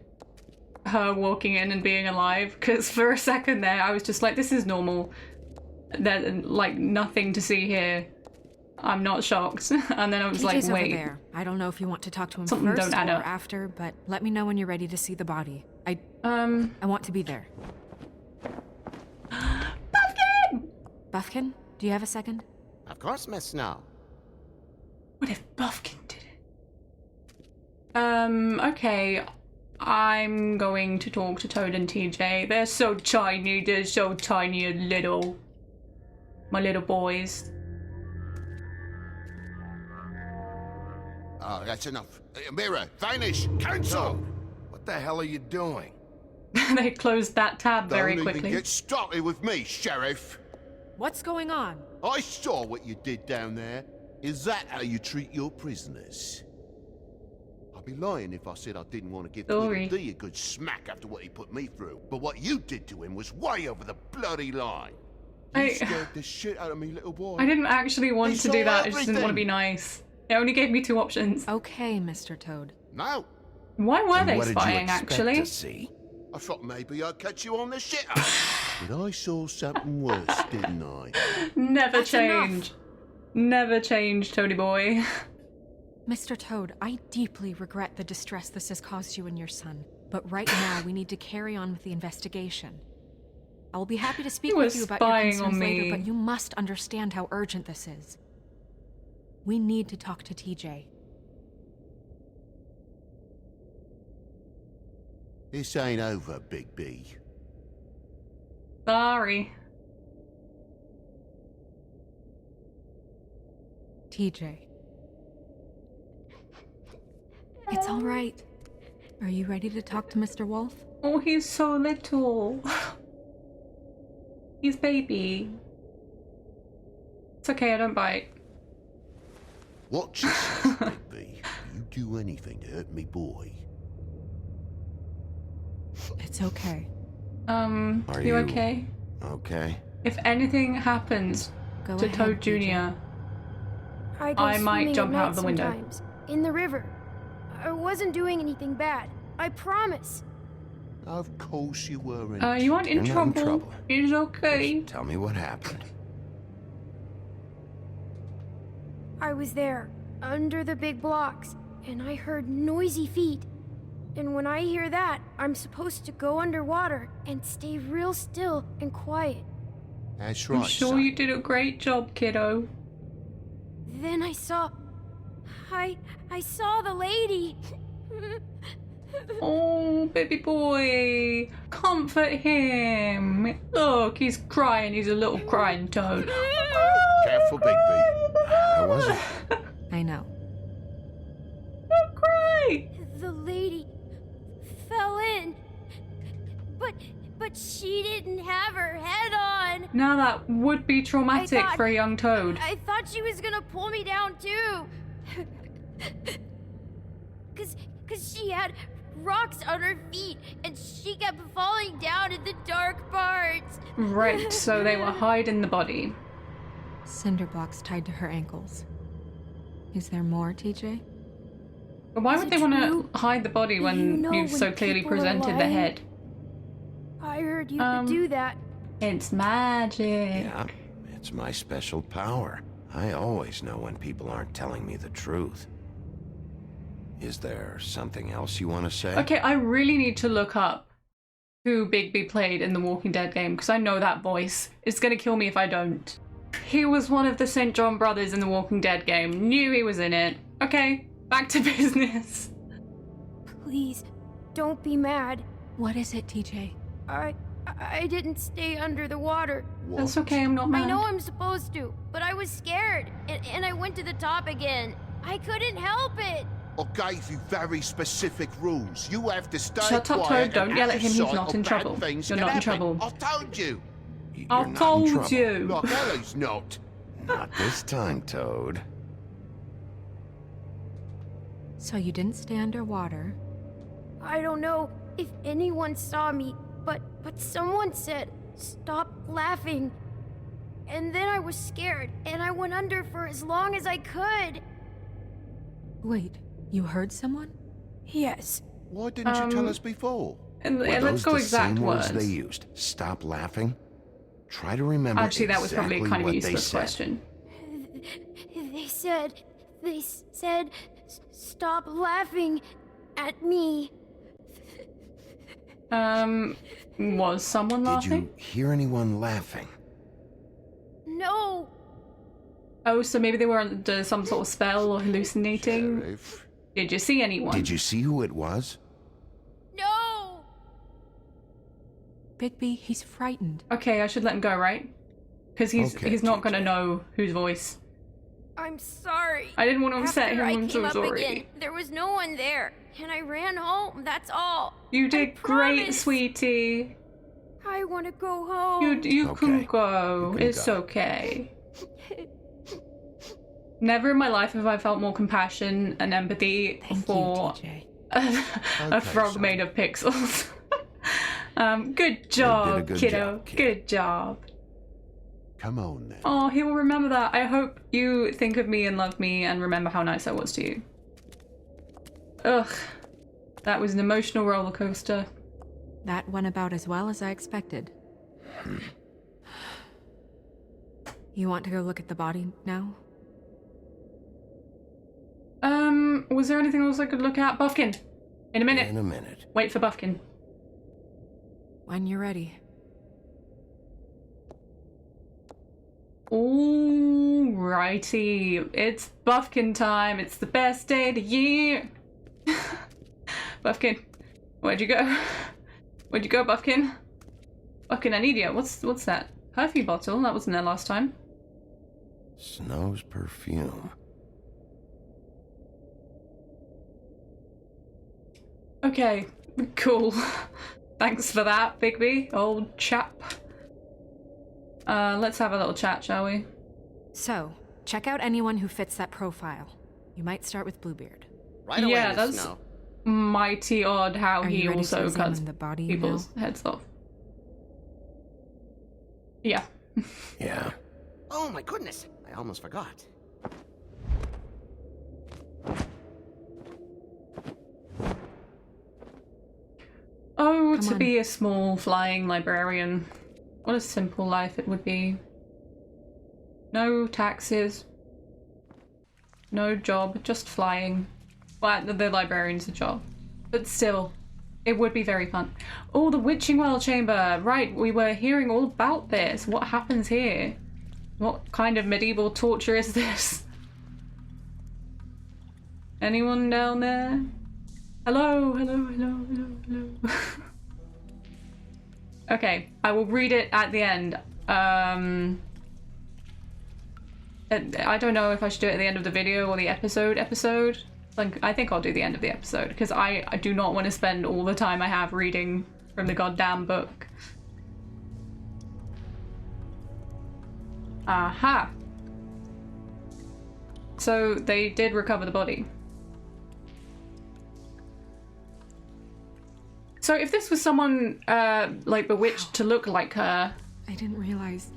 her walking in and being alive, because for a second there I was just like, this is normal. There's like nothing to see here. I'm not shocked. And then I was like, TJ's wait. over there. I don't know if you want to talk to him Something first don't add or up. after, but let me know when you're ready to see the body. I want to be there. Bufkin! Bufkin, do you have a second? Of course, Miss Snow. What if Bufkin did it? Okay. I'm going to talk to Toad and TJ. They're so tiny. They're so tiny and little. My little boys. Oh, that's enough. Mirror, vanish, cancel! What the hell are you doing? They closed that tab very Don't quickly. even get started with me, Sheriff. What's going on? I saw what you did down there. Is that how you treat your prisoners? I'd be lying if I said I didn't want to give Sorry. Little D a good smack after what he put me through. But what you did to him was way over the bloody line. You scared the shit out of me, little boy. I didn't actually want He to do saw that. I just didn't want to be everything. nice. It only gave me 2 options. Okay, Mr. Toad. No, Why were And they what did you spying, expect actually? to see? I thought maybe I'd catch you on the shitter. But I saw something worse, didn't I? Never That's enough. change. Never change, Toady boy. Mr. Toad, I deeply regret the distress this has caused you and your son. But right now, we need to carry on with the investigation. I will be happy to speak You with were you about your spying concerns on later, me. but you must understand how urgent this is. We need to talk to TJ. This ain't over, Bigby. Sorry. TJ. It's all right. Are you ready to talk to Mr. Wolf? Oh, he's so little. He's baby. It's okay, I don't bite. Watch yourself, Bigby. You do anything to hurt me, boy. It's okay. Are you okay? Okay. If anything happens Go to ahead, Toad TJ. Jr., I go I might swimming jump at out night of the window. sometimes, in the river. I wasn't doing anything bad. I promise. Of course you weren't. you aren't in You're not in trouble. trouble. It's okay. Tell me what happened. I was there, under the big blocks, and I heard noisy feet. And when I hear that, I'm supposed to go underwater and stay real still and quiet. That's I'm right, sure son. you did a great job, kiddo. Then I saw... I saw the lady. Oh, baby boy. Comfort him. Look, he's crying. He's a little crying toad. Careful, Bigby. I wasn't. I know. Don't cry. The lady fell in. But she didn't have her head on. Now that would be traumatic thought- for a young toad. I thought she was gonna pull me down too. Cause she had rocks on her feet and she kept falling down in the dark parts. Right, so they were hiding the body. Cinder blocks tied to her ankles. Is there more, TJ? But why Is would it they want true? to hide the body You when know you've when so clearly people are presented the lying? head? I heard you could do that. It's magic. Yeah, it's my special power. I always know when people aren't telling me the truth. Is there something else you want to say? Okay, I really need to look up who Bigby played in the Walking Dead game, because I know that voice. It's gonna kill me if I don't. He was one of the St. John brothers in the Walking Dead game. Knew he was in it. Okay, back to business. Please, don't be mad. What is it, TJ? I didn't stay under the water. What? That's okay, I'm not mad. I know I'm supposed to, but I was scared, and I went to the top again. I couldn't help it. I gave you very specific rules. You have to stay Shut up, quiet. Toad. Don't and yell at him. He's out of not sight in or bad trouble. things You're can not in happen. trouble. I told you. You're I not in told trouble. you. Like Ellie's not. Not this time, Toad. So you didn't stay underwater. I don't know if anyone saw me, but someone said, "Stop laughing." And then I was scared, and I went under for as long as I could. Wait, you heard someone? Yes. Why didn't you tell us before? And Were let's those go the exact same words. words they used? Stop laughing? Try to remember Actually, that was probably exactly kind of what a they useless said. question. They said, "Stop laughing at me." Was someone Did laughing? you hear anyone laughing? No. Oh, so maybe they were under some sort of spell or hallucinating? Sheriff. Did you see anyone? Did you see who it was? No. Bigby, he's frightened. Okay, I should let him go, right? Because he's Okay, not gonna TJ. know whose voice. I'm sorry. I didn't want to upset After him. I I'm came so up sorry. again, there was no one there, and I ran home. That's all. You did great, promise. sweetie. I want to go home. You Okay, can go. you can It's go. okay. Never in my life have I felt more compassion and empathy Thank for you, TJ. a Okay, frog son. made of pixels. Good job, good kiddo. job, kid. Good job. Come on then. Oh, he will remember that. I hope you think of me and love me and remember how nice I was to you. Ugh. That was an emotional roller coaster. That went about as well as I expected. You want to go look at the body now? Was there anything else I could look at? Bufkin! In a minute. In a minute. Wait for Bufkin. When you're ready. Alrighty. It's Bufkin time. It's the best day of the year. Bufkin, where'd you go? Where'd you go, Bufkin? Bufkin, I need you. What's that? Perfume bottle? That wasn't there last time. Snow's perfume. Okay, cool. Thanks for that, Bigby, old chap. Let's have a little chat, shall we? So, check out anyone who fits that profile. You might start with Bluebeard. Right away, Yeah, Miss that's Snow. mighty odd how Are he you ready to also examine cuts the body people's now? heads off. Yeah. Yeah. Oh my goodness, I almost forgot. Oh, Come to on. be a small flying librarian. What a simple life it would be. No taxes. No job, just flying. Well, the librarian's a job. But still, it would be very fun. Oh, the Witching Well Chamber! Right, we were hearing all about this. What happens here? What kind of medieval torture is this? Anyone down there? Hello, hello, hello, hello, hello. Okay, I will read it at the end. I don't know if I should do it at the end of the video or the episode. Like, I think I'll do the end of the episode, because I do not want to spend all the time I have reading from the goddamn book. Aha! So, they did recover the body. So if this was someone, like, bewitched to look like her, I didn't realize.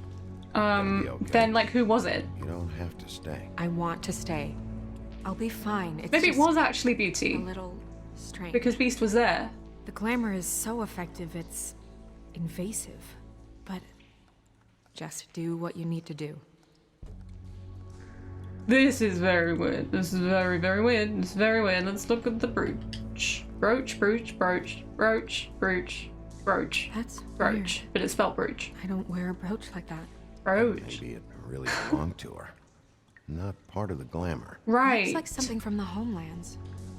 Gonna be okay. then, like, who was it? You don't have to stay. I want to stay. I'll be fine. It's Maybe it just was actually a Beauty, little strange. because Beast was there. The glamour is so effective, it's invasive. But just do what you need to do. This is very weird. This is very, very weird. This is very weird. Let's look at the brooch. Brooch, brooch, brooch, brooch, brooch. Brooch. That's Brooch. weird. But it's spelled brooch. I don't wear a brooch like that. Brooch. Maybe it really belonged to her. Not part of the glamour. Right. Looks like something from the homelands.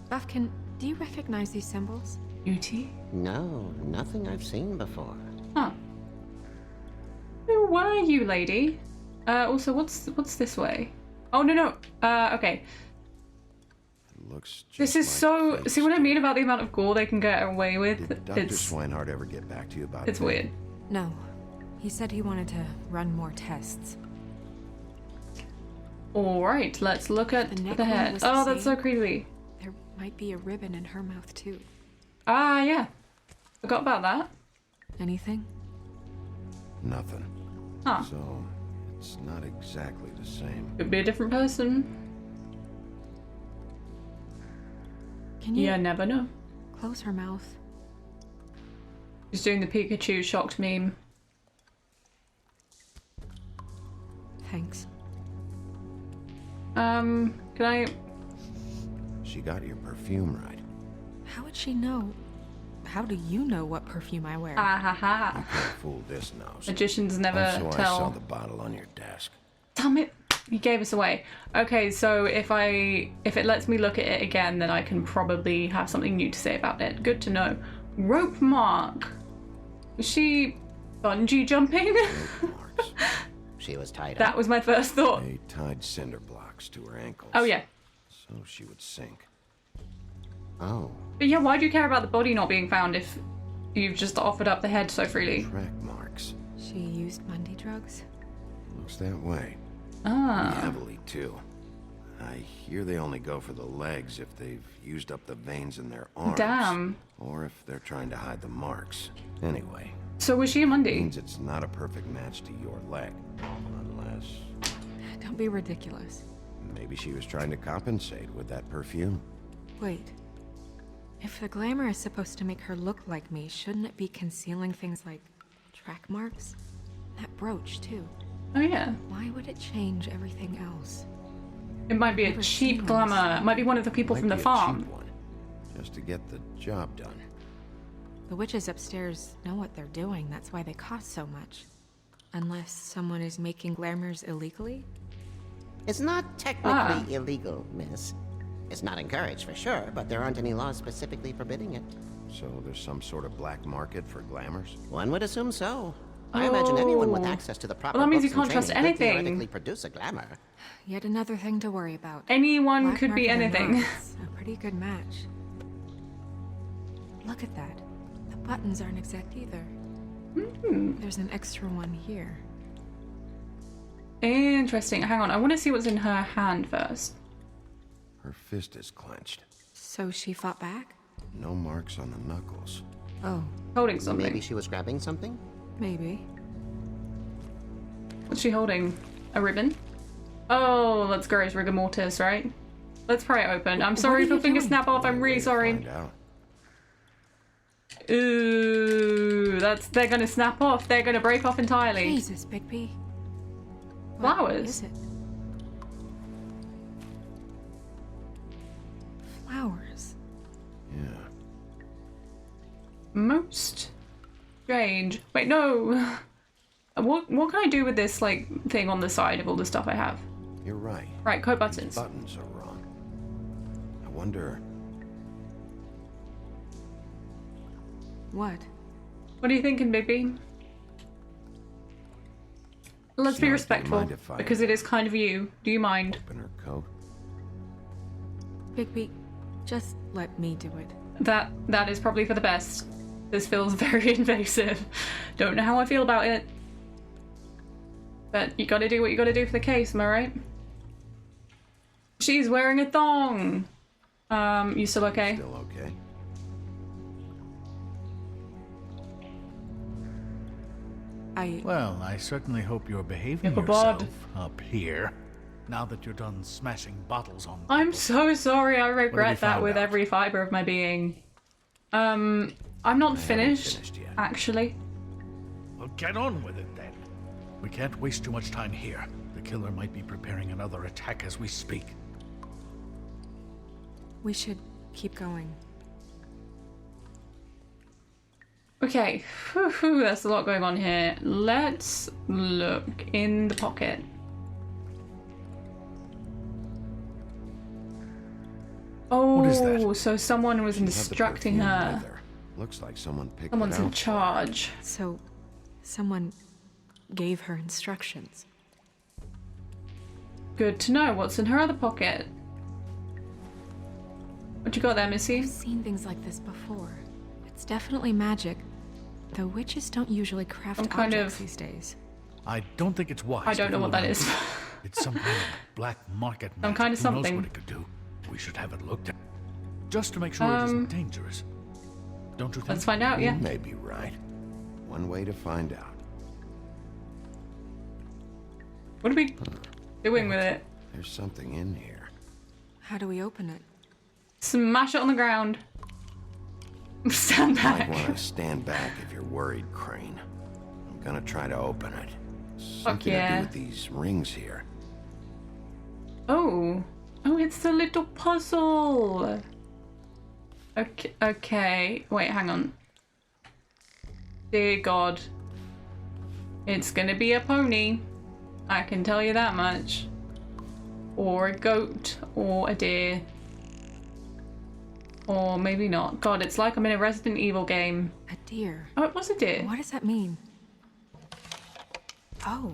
Bufkin, do you recognize these symbols? Beauty? No, nothing I've seen before. Huh. Who were you, lady? Also, what's this way? Oh, no. Okay. It looks just This is like so... fake See what I stuff. mean about the amount of gore they can get away with? Did Dr. It's Swinehart ever get back to you about it? weird. No. He said he wanted to run more tests. Alright, let's look at The neck the one head. was Oh, the that's so same. creepy. There might be a ribbon in her mouth, too. Ah, yeah. Forgot about that. Anything? Nothing. Huh. So, it's not exactly the same. Could be a different person. Can you You never know. close her mouth? She's doing the Pikachu shocked meme. Thanks. Can I... She got your perfume right. How would she know? How do you know what perfume I wear? Ah ha ha. You can't fool this nose. Magicians never Also, I saw tell. the bottle on your desk. Damn it. You gave us away. Okay, so if it lets me look at it again, then I can probably have something new to say about it. Good to know. Rope mark. Was she bungee jumping? Marks. She was tied That up. was my first thought. They tied cinder blocks to her ankles. Oh yeah. So she would sink. Oh, But yeah, why do you care about the body not being found if you've just offered up the head so freely? Track marks. She used Mundy drugs? Looks that way. Ah. Heavily, too. I hear they only go for the legs if they've used up the veins in their arms. Damn. Or if they're trying to hide the marks. Anyway, So was she a Mundy? means it's not a perfect match to your leg. Unless Don't be ridiculous. maybe she was trying to compensate with that perfume. Wait. If the glamour is supposed to make her look like me, shouldn't it be concealing things like track marks? That brooch, too. Oh yeah. Why would it change everything else? It might be a Never cheap seen glamour. one. It might be one of the people Might from the be a farm. cheap one, just to get the job done. The witches upstairs know what they're doing, that's why they cost so much. Unless someone is making glamours illegally? it's not technically illegal, miss. It's not encouraged for sure, but there aren't any laws specifically forbidding it. So there's some sort of black market for glamours? One would assume so. I imagine anyone with Oh. access to the proper Well, that means books you can't and trust training could anything. theoretically produce a glamour. Yet another thing to worry about. Anyone Black could be market or anything. not, it's a pretty good match. Look at that. The buttons aren't exact either. There's an extra one here. Interesting. Hang on. I want to see what's in her hand first. Her fist is clenched. So she fought back? No marks on the knuckles. Oh, Holding something. Maybe she was grabbing something? maybe. What's she holding? A ribbon? Oh, that's gross. Rigor mortis, right? Let's pry it open. I'm sorry are if your you fingers doing? snap off. I'm Way really to sorry. find out. Ooh, they're gonna snap off. They're gonna break off entirely. Jesus, Bigby. What Flowers. is it? Flowers. Yeah. Most strange. Wait, no. What can I do with this like thing on the side of all the stuff I have? You're right. Right, coat These buttons. buttons are wrong. I wonder... What? What are you thinking, Bigby? Let's Snark, do be you respectful, mind if I, because it is kind of you. Do you mind? open her coat? Bigby, just let me do it. That is probably for the best. This feels very invasive. Don't know how I feel about it. But you gotta do what you gotta do for the case, am I right? She's wearing a thong! You still okay? Still okay? Well, I certainly hope you're behaving Ichabod. yourself up here. Now that you're done smashing bottles on I'm people. so sorry, I regret that found with out? every fibre of my being. I'm not finished, finished yet. actually. Well, get on with it then. We can't waste too much time here. The killer might be preparing another attack as we speak. We should keep going. Okay, whew, there's a lot going on here. Let's look in the pocket. Oh, What is that? so someone was She had the instructing perfume her. with her. Looks like someone picked Someone's it in out. charge. So, someone gave her instructions. Good to know. What's in her other pocket? What you got there, Missy? I've seen things like this before. It's definitely magic, though witches don't usually craft I'm kind objects of- these days. I don't think it's wise. I don't to know fool what that around. is. It's some kind of black market Some magic. kind of Who knows something. what it could do? We should have it looked at, just to make sure it isn't dangerous. Don't you think? Let's find out, You yeah. may be right. One way to find out. What are we doing with it? There's something in here. How do we open it? Smash it on the ground. Stand Might back. want to stand back if you're worried, Crane. I'm gonna try to open it. Fuck Something to yeah. do with these rings here. Oh. Oh, it's the little puzzle. Okay. Wait, hang on. Dear God. It's gonna be a pony. I can tell you that much. Or a goat. Or a deer. Or maybe not. God, it's like I'm in a Resident Evil game. A deer. Oh, it was a deer. What does that mean? Oh,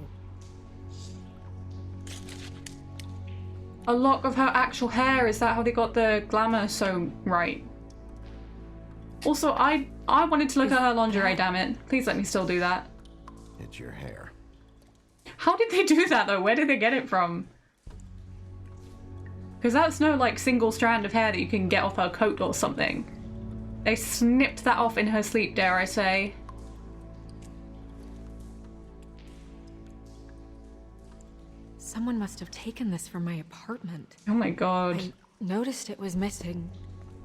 A lock of her actual hair. Is that how they got the glamour so right? Also, I wanted to look at her lingerie, damn it. Please let me still do that. It's your hair. How did they do that though? Where did they get it from? Because that's no like single strand of hair that you can get off her coat or something. They snipped that off in her sleep, dare I say. someone must have taken this from my apartment. Oh my God. I noticed it was missing,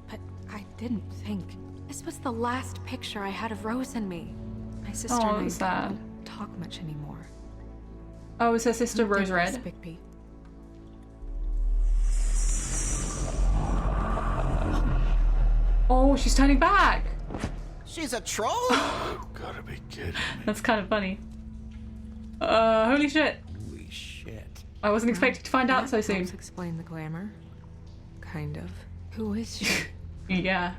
but I didn't think. This was the last picture I had of Rose and me. My sister Oh, and I that's sad. don't talk much anymore. Oh, is her sister Who did Rose this, Red? Bigby? Oh, she's turning back. She's a troll? You gotta be kidding me. That's kind of funny. Holy shit. Holy shit. I wasn't expecting to find out so That soon. helps explain the glamour. Kind of. Who is she? Yeah.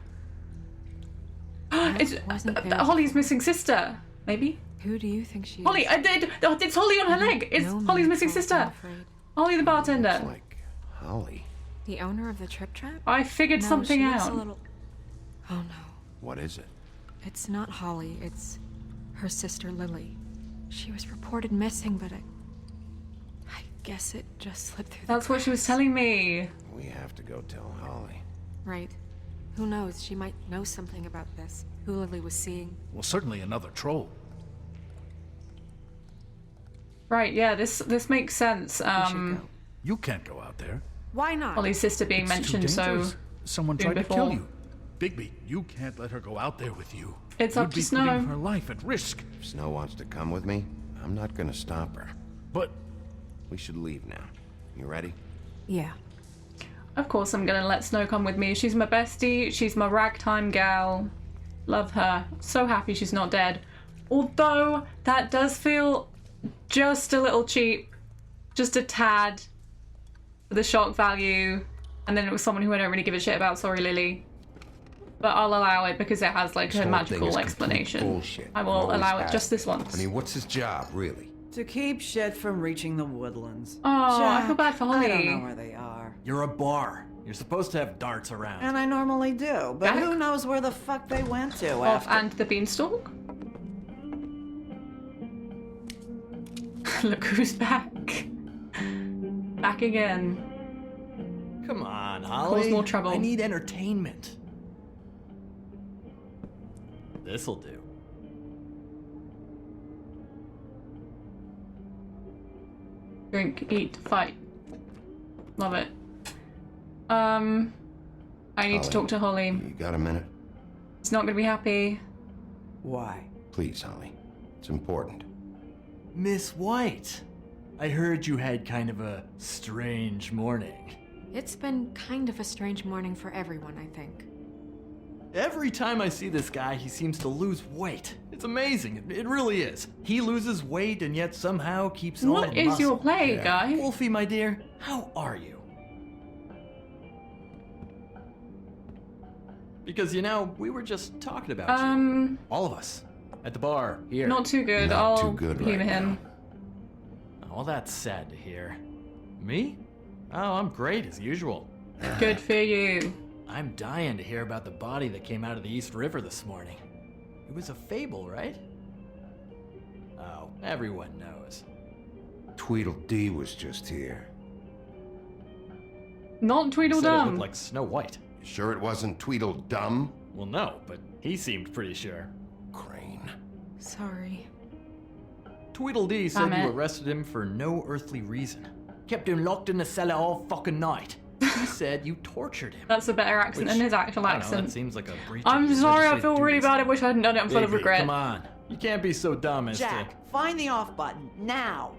It's wasn't there Holly's missing sister. Maybe? Who do you think she is? Holly, I did. Oh, it's Holly on her leg. It's No Holly's man missing fault, I'm sister. afraid. Holly the It's bartender. like Holly. The owner of the Trip Trap? I figured No, something she looks out. a little... Oh no. What is it? It's not Holly, it's her sister Lily. She was reported missing, but I guess it just slipped through That's the what she was cracks. telling me. We have to go tell Holly. Right. Who knows, she might know something about this. Who Lily was seeing. Well, certainly another troll. Right, yeah, this makes sense. We should go. You can't go out there. Why not? Holly's sister being It's mentioned, too so dangerous. Someone soon tried to kill before. you. Bigby, you can't let her go out there with you. It's You'd up to be Snow. putting her life at risk. If Snow wants to come with me, I'm not gonna stop her. But We should leave now. You ready? Yeah. of course I'm gonna let Snow come with me. She's my bestie. She's my ragtime gal. Love her. So happy she's not dead. Although that does feel just a little cheap, just a tad for the shock value. And then it was someone who I don't really give a shit about. Sorry, Lily. But I'll allow it because it has like This a whole thing is magical complete explanation. bullshit. I will Always allow it has just this been. once. I mean, what's his job, really? To keep shit from reaching the woodlands. Oh, I Jack, feel bad for Holly. I don't know where they are. You're a bar. You're supposed to have darts around. And I normally do, but Jack? who knows where the fuck they went to Off after. and the beanstalk. Look who's back. Back again. Come on, Holly. Cause more trouble. I need entertainment. This'll do. Drink, eat, fight. Love it. I need to Holly, talk to Holly. You got a minute? He's not gonna be happy. Why? Please, Holly. It's important. Miss White, I heard you had kind of a strange morning. It's been kind of a strange morning for everyone, I think. Every time I see this guy, he seems to lose weight. It's amazing. It really is. He loses weight and yet somehow keeps on What is your play, guy? Wolfie, my dear, how are you? Because, you know, we were just talking about you. All of us. At the bar, here. Not too good. Not I'll too good humor right him. Well, that's sad to hear. Me? Oh, I'm great as usual. Good for you. I'm dying to hear about the body that came out of the East River this morning. It was a fable, right? Oh, everyone knows. Tweedledee was just here. Not He said it Tweedledum. looked like Snow White. You sure it wasn't Tweedledum? Well, no, but he seemed pretty sure. Crane. Sorry. Tweedledee said Damn you it. arrested him for no earthly reason. Kept him locked in the cellar all fucking night. He said you tortured him. That's a better accent than his actual I don't know, accent. that seems like a breach I'm of your sorry, I legislative feel really duties. bad. I wish I hadn't done it. I'm full of Bigby, regret. Come on. You can't be so dumb as to... Jack, find the off button now.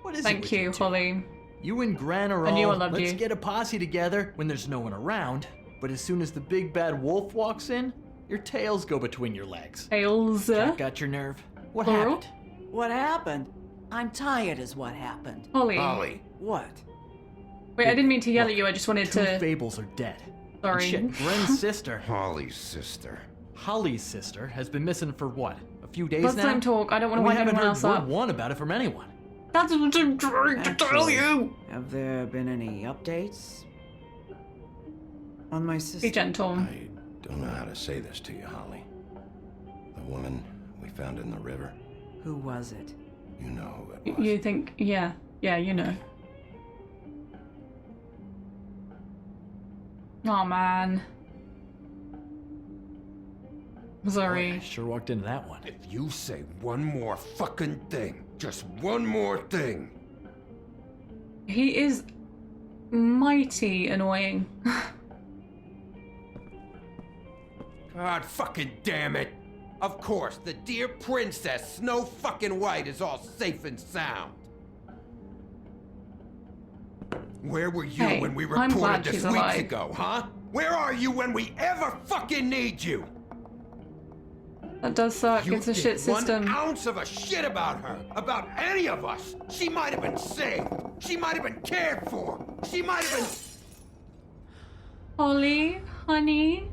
What is it Thank with you, two? Holly. You and Gran are I all, knew I loved let's you. get a posse together when there's no one around. But as soon as the big bad wolf walks in, your tails go between your legs. Tails. Jack got your nerve? What Plural? happened? What happened? I'm tired is what happened. Holly. Holly. What? Wait, I didn't mean to yell at you. I just wanted Two to. fables are dead. Sorry. And shit, Gren's sister, Holly's sister. Holly's sister, has been missing for what? A few days Let's now? let him talk. I don't want to We wind haven't anyone heard else word up. one about it from anyone. That's what I'm trying to tell Actually, you. Have there been any updates on my sister? Be gentle. I don't know how to say this to you, Holly. The woman we found in the river. Who was it? You know who it was. You think? Yeah. Yeah, you know. Oh man. Sorry. Boy, I sure walked into that one. If you say one more fucking thing, just one more thing. He is mighty annoying. God fucking damn it! Of course, the dear princess Snow fucking White is all safe and sound. Where were you Hey, when we I'm reported glad this she's weeks alive. ago, huh? Where are you when we ever fucking need you? That does suck. You It's a think shit system. 1 ounce of a shit about her, about any of us. She might have been saved. She might have been cared for. She might have been... Holly, honey,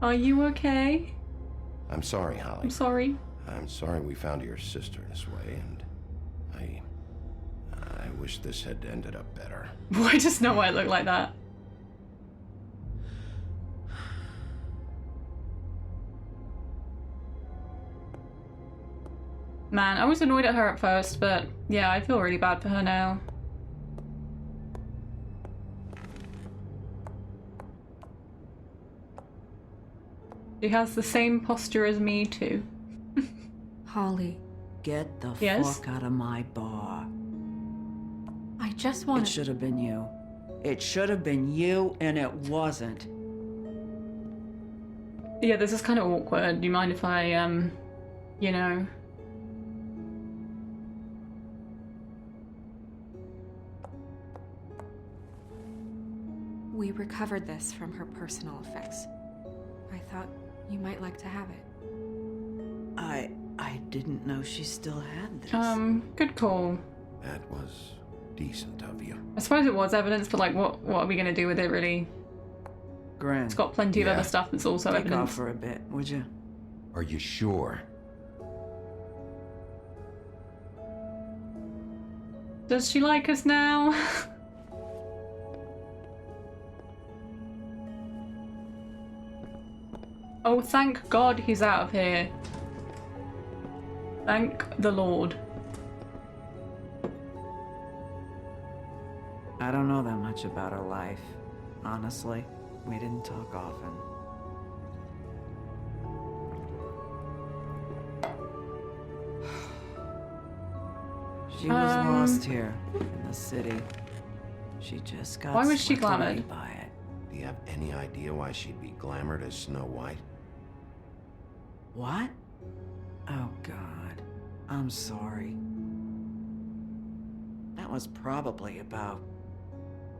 are you okay? I'm sorry, Holly. I'm sorry. I'm sorry we found your sister this way, and I wish this had ended up better. Why does Snow White look like that? Man, I was annoyed at her at first, but yeah, I feel really bad for her now. She has the same posture as me too. Holly, get the Yes? fuck out of my bar. I just It want should have been you. It should have been you, and it wasn't. Yeah, this is kind of awkward. Do you mind if I, you know... We recovered this from her personal effects. I thought you might like to have it. I didn't know she still had this. Good call. That was decent of you. I suppose it was evidence, but like, what are we gonna do with it, really? Gren, It's got plenty of Yeah. other stuff that's also take off evidence. for a bit, would you? Are you sure? Does she like us now? Oh, thank God he's out of here. Thank the Lord. I don't know that much about her life. Honestly, we didn't talk often. She was lost here in the city. She just got Why was she swept away glamoured? by it. Do you have any idea why she'd be glamored as Snow White? What? Oh God, I'm sorry. That was probably about...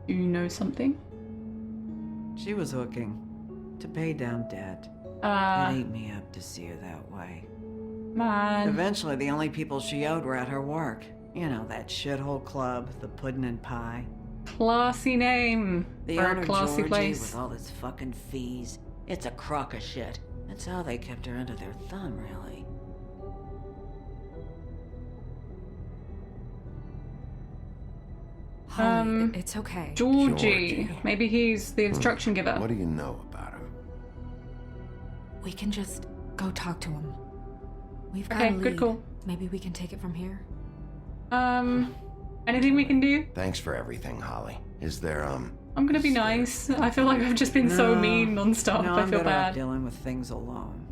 Do you know something? She was hooking. To pay down debt. It ate me up to see her that way. Man. Eventually, the only people she owed were at her work. You know, that shithole club, the Puddin' and Pie. Classy name The for owner, a classy Georgie, place. with all his fucking fees. It's a crock of shit. That's how they kept her under their thumb, really. Holly, it's okay. Georgie. Maybe he's the instruction giver. What do you know about him? We can just go talk to him. We've got Okay, a lead. good call. Maybe we can take it from here. Anything we can do? Thanks for everything, Holly. Is there, I'm gonna be nice. I feel like I've just been so mean non-stop. No, I I'm feel better off bad. dealing with things alone.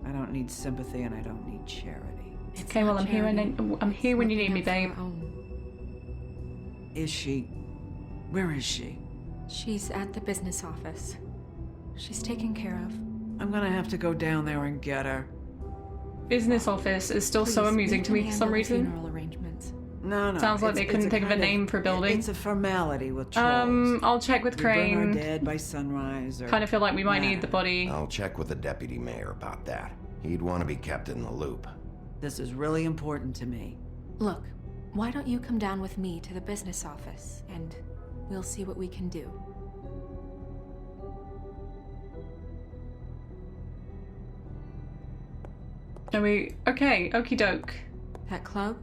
I don't need sympathy and I don't need charity. Okay, well, I'm here when you need me, babe. Is she? Where is she? She's at the business office. She's taken care of. I'm gonna have to go down there and get her. Business office is still so Please, amusing we to me can for some handle the reason. funeral arrangements. No. Sounds like they it's couldn't a think of a kind name for a building. It's a formality with trolls. I'll check with We burn our Crane. dead by sunrise. Or Kind of feel like we might need the body. I'll check with the deputy mayor about that. He'd want to be kept in the loop. This is really important to me. Look, why don't you come down with me to the business office and we'll see what we can do. Are we okay? Okie doke. That club?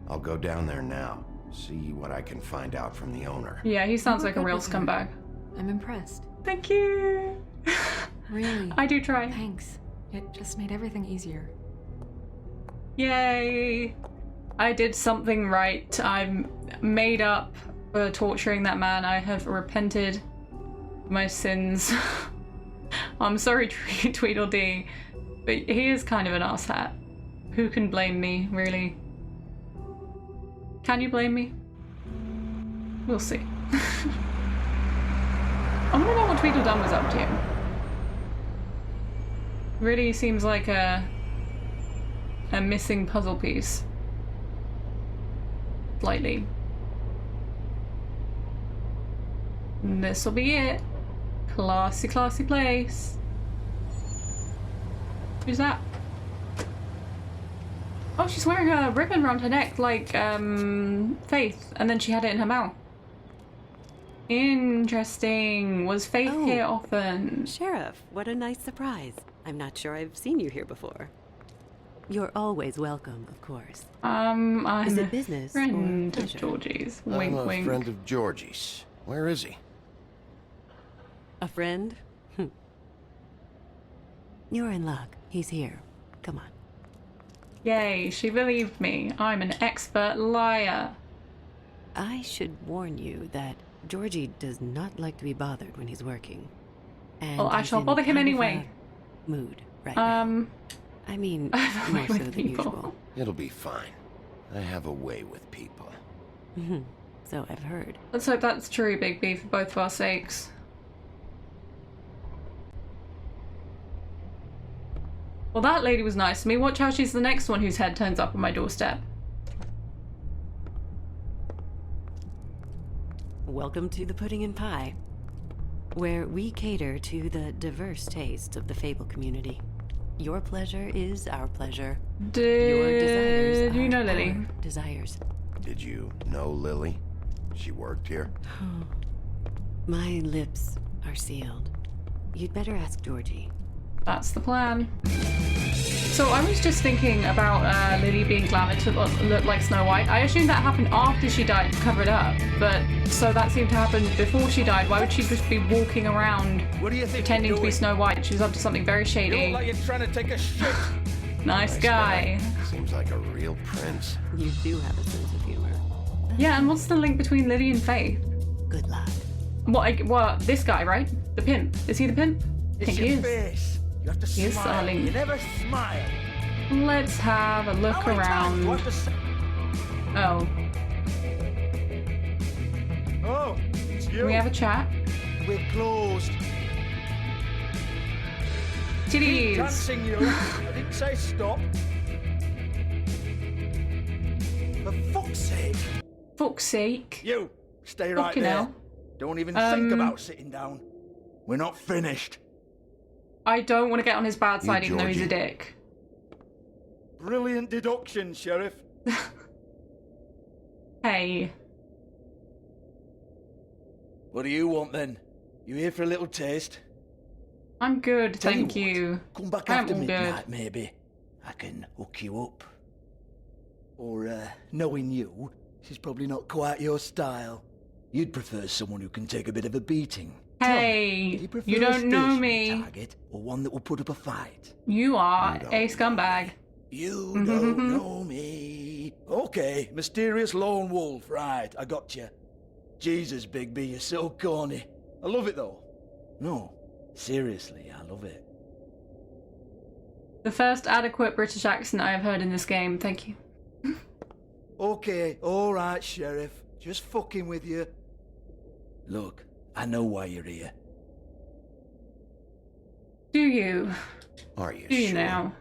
I'll go down there now. See what I can find out from the owner. Yeah, he sounds like a good real with her. scumbag. I'm impressed. Thank you. Really. I do try. Thanks. It just made everything easier. Yay! I did something right. I'm made up for torturing that man. I have repented of my sins. I'm sorry, Tweedledee, but he is kind of an asshat. Who can blame me, really? Can you blame me? We'll see. I want to know what Tweedledum was up to. Really seems like a missing puzzle piece. Slightly. This'll be it. Classy, classy place. Who's that? Oh, she's wearing a ribbon around her neck like, Faith, and then she had it in her mouth. Interesting. Was Faith here often? Sheriff, what a nice surprise. I'm not sure I've seen you here before. You're always welcome, of course. I'm Is a it business friend or of pleasure? Georgie's. I'm Wink, a wink. friend of Georgie's. Where is he? A friend? You're in luck. He's here. Come on. Yay, she believed me. I'm an expert liar. I should warn you that Georgie does not like to be bothered when he's working. And Well, I he's shall in bother him kind of anyway. a mood right now. I mean, more so with than people. usual. It'll be fine. I have a way with people. So I've heard. Let's hope that's true, Bigby, for both of our sakes. Well, that lady was nice to me. Watch how she's the next one whose head turns up on my doorstep. Welcome to the Pudding and Pie, where we cater to the diverse tastes of the Fable community. Your pleasure is our pleasure. Your desires Did you are know Lily? our desires. Did you know Lily? She worked here? My lips are sealed. You'd better ask Georgie. That's the plan. So I was just thinking about Lily being glamored to look like Snow White. I assumed that happened after she died to cover it up, but so that seemed to happen before she died. Why would she just be walking around What do you think pretending you're to be doing? Snow White? She was up to something very You shady. look like you're trying to take a shit. Nice guy. Seems like a real prince. You do have a sense of humor. Yeah, and what's the link between Lily and Faith? Good luck. What, this guy, right? The pimp. Is he the pimp? I It's think your he is. face. You have to He is, smile. darling. You never smile. Let's have a look How many times do I around. have to say- Oh, Oh, it's you. can we have a chat? We're closed. Keep Titties. dancing, you. I didn't say stop. For fuck's sake. Fuck's sake. You, stay right Fucking there. hell. Don't even think Um, about sitting down. We're not finished. I don't want to get on his bad side, even though he's a Georgie. dick. Brilliant deduction, Sheriff. Hey. What do you want then? You here for a little taste? I'm good, Tell thank you. you. What, come back I'm after all midnight, good. maybe. I can hook you up. Or, knowing you, she's probably not quite your style. You'd prefer someone who can take a bit of a beating. Hey, Tell me, do prefer you a don't know stationary me. target, or one that will put up a fight? You are a scumbag. You don't know me. Okay, mysterious lone wolf. Right, I got you. Jesus, Bigby, you're so corny. I love it though. No, seriously, I love it. The first adequate British accent I have heard in this game, thank you. Okay, alright, Sheriff. Just fucking with you. Look, I know why you're here. Do you? Are you Do you sure? now?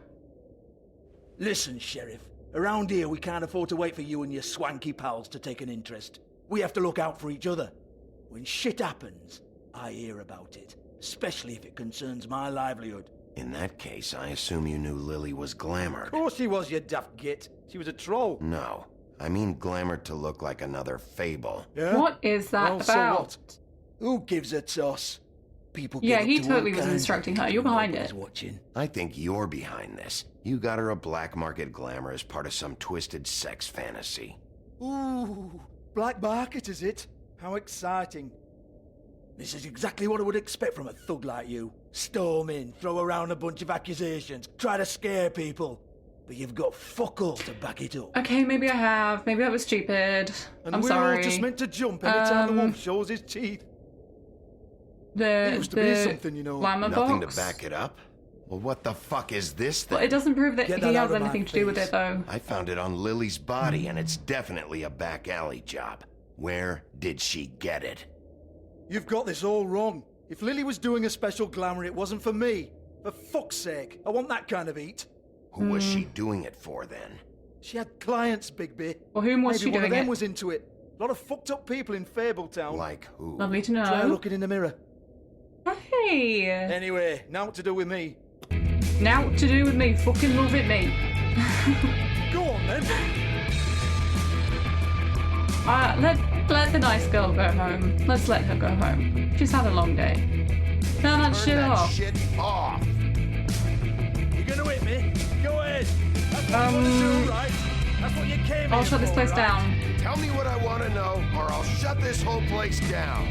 Listen, Sheriff. Around here, we can't afford to wait for you and your swanky pals to take an interest. We have to look out for each other. When shit happens, I hear about it. Especially if it concerns my livelihood. In that case, I assume you knew Lily was glamored. Of course she was, you daft git. She was a troll. No. I mean glamored to look like another fable. Yeah? What is that Well, so about? what? Who gives a toss? People Yeah, get up he to all totally was kinds of instructing her. things You're when behind nobody's it. watching. I think you're behind this. You got her a black market glamour as part of some twisted sex fantasy. Ooh, black market is it? How exciting. This is exactly what I would expect from a thug like you. Storm in, throw around a bunch of accusations, try to scare people. But you've got fuck all to back it up. Okay, maybe I have. Maybe that was stupid. And I'm we're sorry. all just meant to jump anytime the wolf shows his teeth. There used to be something, you know. glamour Nothing box? to back it up? Well, what the fuck is this thing? Well, it doesn't prove that Get he that out has of my anything to do with face. it, though. I found it on Lily's body, and it's definitely a back alley job. Where did she get it? You've got this all wrong. If Lily was doing a special glamour, it wasn't for me. For fuck's sake, I want that kind of eat. Who was she doing it for, then? She had clients, Bigby. Well, whom was Maybe she one of doing them it? was into it. A lot of fucked up people in Fabletown. Like who? Lovely to Try know. looking in the mirror. Hey! Anyway, now what to do with me? Now what to do with me? Fucking love it, me. Go on then. Let the nice girl go home. Let's let her go home. She's had a long day. Turn that shit off. Shit off. You gonna hit me? Go ahead. That's what you want to do, right? That's what you came I'll here shut this for, place right? down. Tell me what I want to know, or I'll shut this whole place down.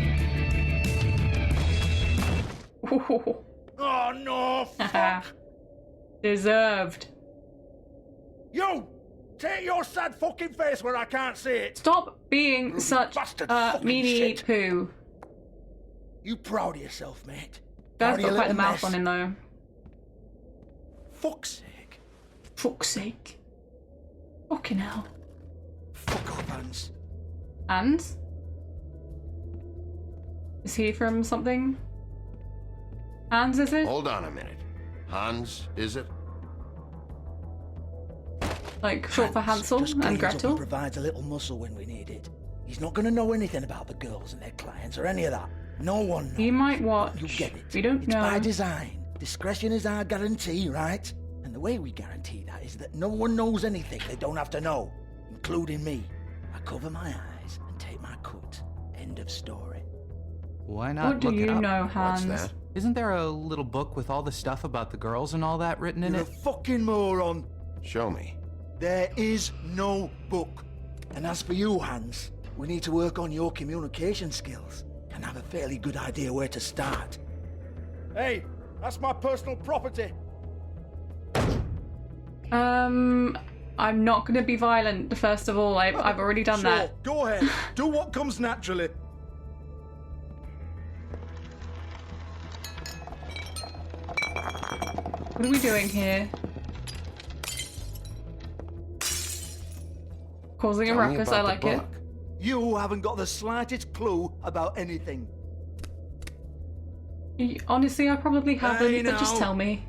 Oh no! Fuck! Deserved. You! Take your sad fucking face where I can't see it! Stop being such bastard a fucking meanie shit. poo. You proud of yourself, mate? Guy's Proud of got your quite the little mouth mess? on him, though. Fuck's sake. Fuck's sake. Fucking hell. Fuck off, Hans. And? Is he from something? Hans, is it? Hold on a minute. Hans, is it? Like, short for Hansel Just and cleans up Gretel? and provides a little muscle when we need it. He's not gonna know anything about the girls and their clients or any of that. No one knows. He might watch. You get it. We don't It's know. by design. Discretion is our guarantee, right? And the way we guarantee that is that no one knows anything they don't have to know, including me. I cover my eyes and take my cut. End of story. Why not What do look it you up? know, Hans? What's that? Isn't there a little book with all the stuff about the girls and all that written in You're a it? fucking moron. Show me. There is no book. And as for you, Hans, we need to work on your communication skills and have a fairly good idea where to start. Hey, that's my personal property. I'm not gonna be violent, first of all. I've already done Sure, that. go ahead. Do what comes naturally. What are we doing here? Causing a Tell me ruckus, about I the like it. book. You haven't got the slightest clue about anything. Honestly, I probably haven't, Hey, but just now. tell me.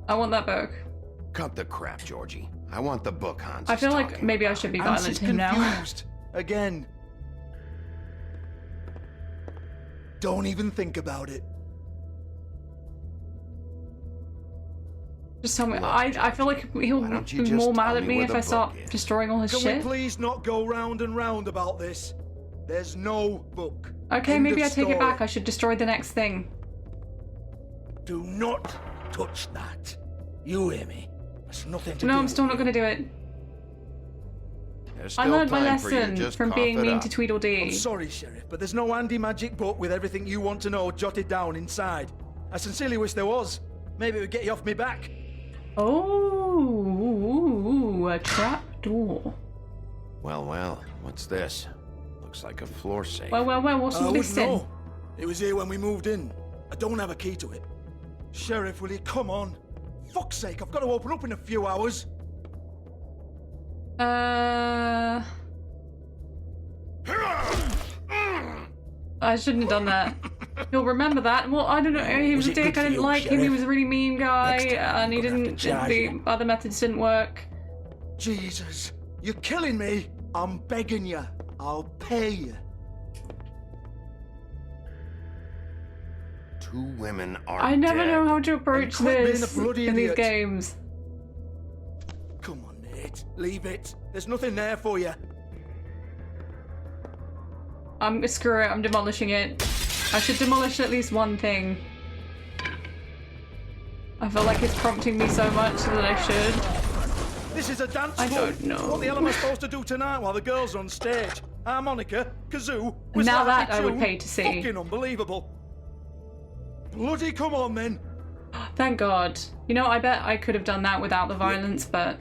I want that book. Cut the crap, Georgie. I want the book Hans I is feel like talking maybe I about. should be Hans violent is to him now. confused. Again. Don't even think about it. Just tell me. I feel like he'll be more mad at me if I start destroying all his shit. Can we please not go round and round about this? There's no book. Okay, maybe I take it back. I should destroy the next thing. Do not touch that. You hear me? There's nothing to do. No, I'm still not going to do it. I learned my lesson from being mean to Tweedledee. I'm sorry, Sheriff, but there's no handy magic book with everything you want to know jotted down inside. I sincerely wish there was. Maybe it would get you off me back. Oh, a trap door. Well, what's this? Looks like a floor safe. Well, what's all this in? No. It was here when we moved in. I don't have a key to it. Sheriff, will you come on? Fuck's sake, I've got to open up in a few hours. I shouldn't have done that. He'll remember that. Well, I don't know. He was a dick. I didn't like him. He was a really mean guy, and he didn't. The other methods didn't work. Jesus, you're killing me. I'm begging you. I'll pay you. 2 women are I never dead. know how to approach this in these games. Come on, Nate. Leave it. There's nothing there for you. Screw it. I'm demolishing it. I should demolish at least one thing. I feel like it's prompting me so much that I should. This is a dance I floor. don't know. What the hell am I supposed to do tonight while the girls are on stage? Harmonica, kazoo, Now that whistle, I would pay to see. Fucking unbelievable. Bloody come on then. Thank God. You know, I bet I could have done that without the violence, but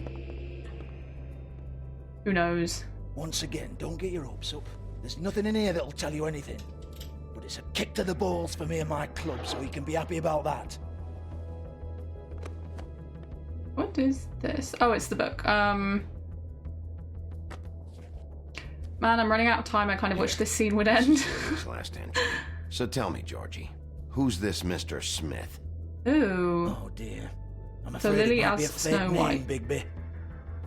who knows? Once again, don't get your hopes up. There's nothing in here that'll tell you anything. But it's a kick to the balls for me and my club, so you can be happy about that. What is this? Oh, it's the book. Man, I'm running out of time. I kind of wish this scene would end. His last entry. So tell me, Georgie, who's this Mr. Smith? Ooh. Oh dear. I'm So afraid Lily it might be a as fake Snow name, White. Bigby.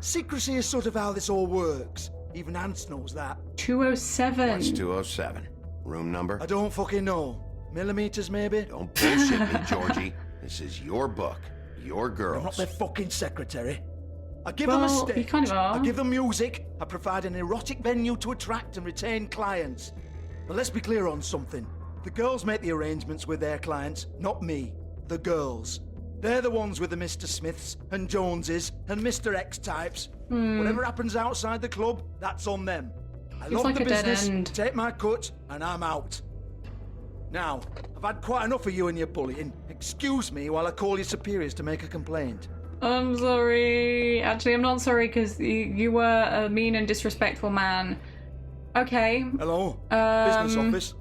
Secrecy is sort of how this all works. Even Ants knows that. 207. What's 207? Room number? I don't fucking know. Millimeters, maybe? Don't bullshit me, Georgie. This is your book. Your girls. I'm not their fucking secretary. I give them a stage. You kind of are. I give them music. I provide an erotic venue to attract and retain clients. But let's be clear on something. The girls make the arrangements with their clients, not me. The girls. They're the ones with the Mr. Smiths and Joneses and Mr. X types. Whatever happens outside the club, that's on them. I love like the a dead business, end. take my cut, and I'm out. Now, I've had quite enough of you and your bullying. Excuse me while I call your superiors to make a complaint. I'm sorry. Actually, I'm not sorry because you were a mean and disrespectful man. Okay. Hello? Business office?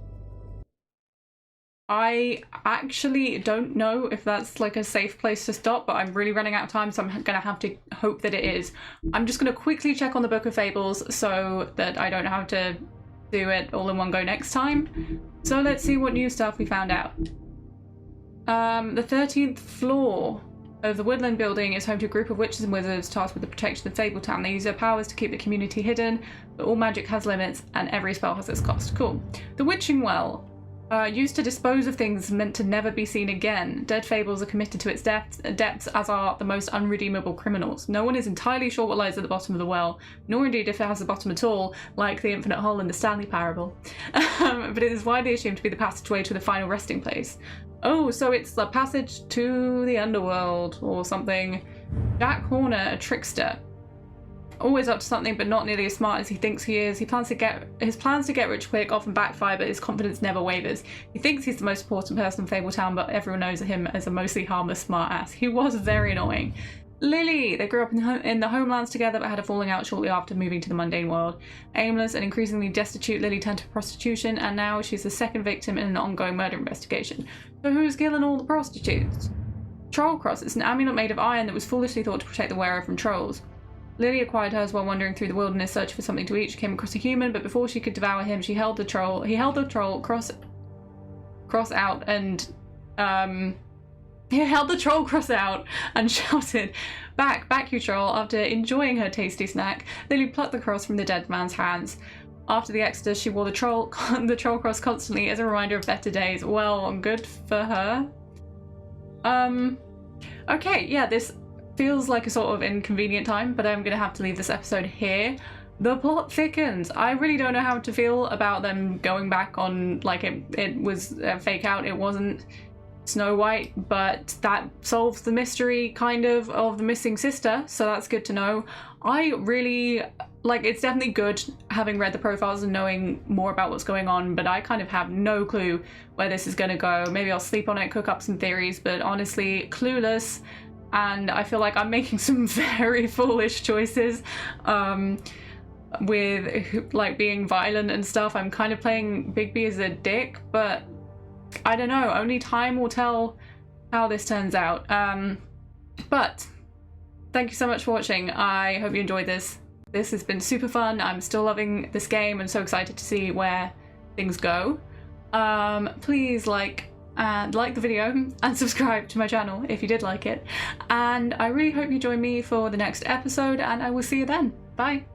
I actually don't know if that's like a safe place to stop, but I'm really running out of time, so I'm gonna have to hope that it is. I'm just gonna quickly check on the Book of Fables so that I don't have to do it all in one go next time. So let's see what new stuff we found out. The 13th floor of the Woodland building is home to a group of witches and wizards tasked with the protection of Fabletown. They use their powers to keep the community hidden, but all magic has limits and every spell has its cost. Cool. The Witching Well. Used to dispose of things meant to never be seen again. Dead fables are committed to its depths, as are the most unredeemable criminals. No one is entirely sure what lies at the bottom of the well, nor indeed if it has a bottom at all, like the infinite hole in the Stanley Parable. But it is widely assumed to be the passageway to the final resting place. Oh, so it's the passage to the underworld, or something. Jack Horner, a trickster. Always up to something, but not nearly as smart as he thinks he is. His plans to get rich quick often backfire, but his confidence never wavers. He thinks he's the most important person in Fabletown, but everyone knows him as a mostly harmless smartass. He was very annoying. Lily! They grew up in the homelands together, but had a falling out shortly after moving to the mundane world. Aimless and increasingly destitute, Lily turned to prostitution, and now she's the second victim in an ongoing murder investigation. So who's killing all the prostitutes? Troll Cross. It's an amulet made of iron that was foolishly thought to protect the wearer from trolls. Lily acquired hers while wandering through the wilderness searching for something to eat. She came across a human, but before she could devour him, he held the troll cross out and shouted, back you troll. After enjoying her tasty snack, Lily plucked the cross from the dead man's hands. After the Exodus, she wore the troll cross constantly as a reminder of better days. Well, good for her. Okay, yeah, this feels like a sort of inconvenient time, but I'm gonna have to leave this episode here. The plot thickens. I really don't know how to feel about them going back on, like, it was a fake out, it wasn't Snow White, but that solves the mystery, kind of the missing sister, so that's good to know. I really, like, it's definitely good having read the profiles and knowing more about what's going on, but I kind of have no clue where this is gonna go. Maybe I'll sleep on it, cook up some theories, but honestly, clueless, and I feel like I'm making some very foolish choices with, like, being violent and stuff. I'm kind of playing Bigby as a dick, but I don't know, only time will tell how this turns out. But thank you so much for watching. I hope you enjoyed this. This has been super fun. I'm still loving this game and so excited to see where things go. Please like the video and subscribe to my channel if you did like it. And I really hope you join me for the next episode, and I will see you then. Bye.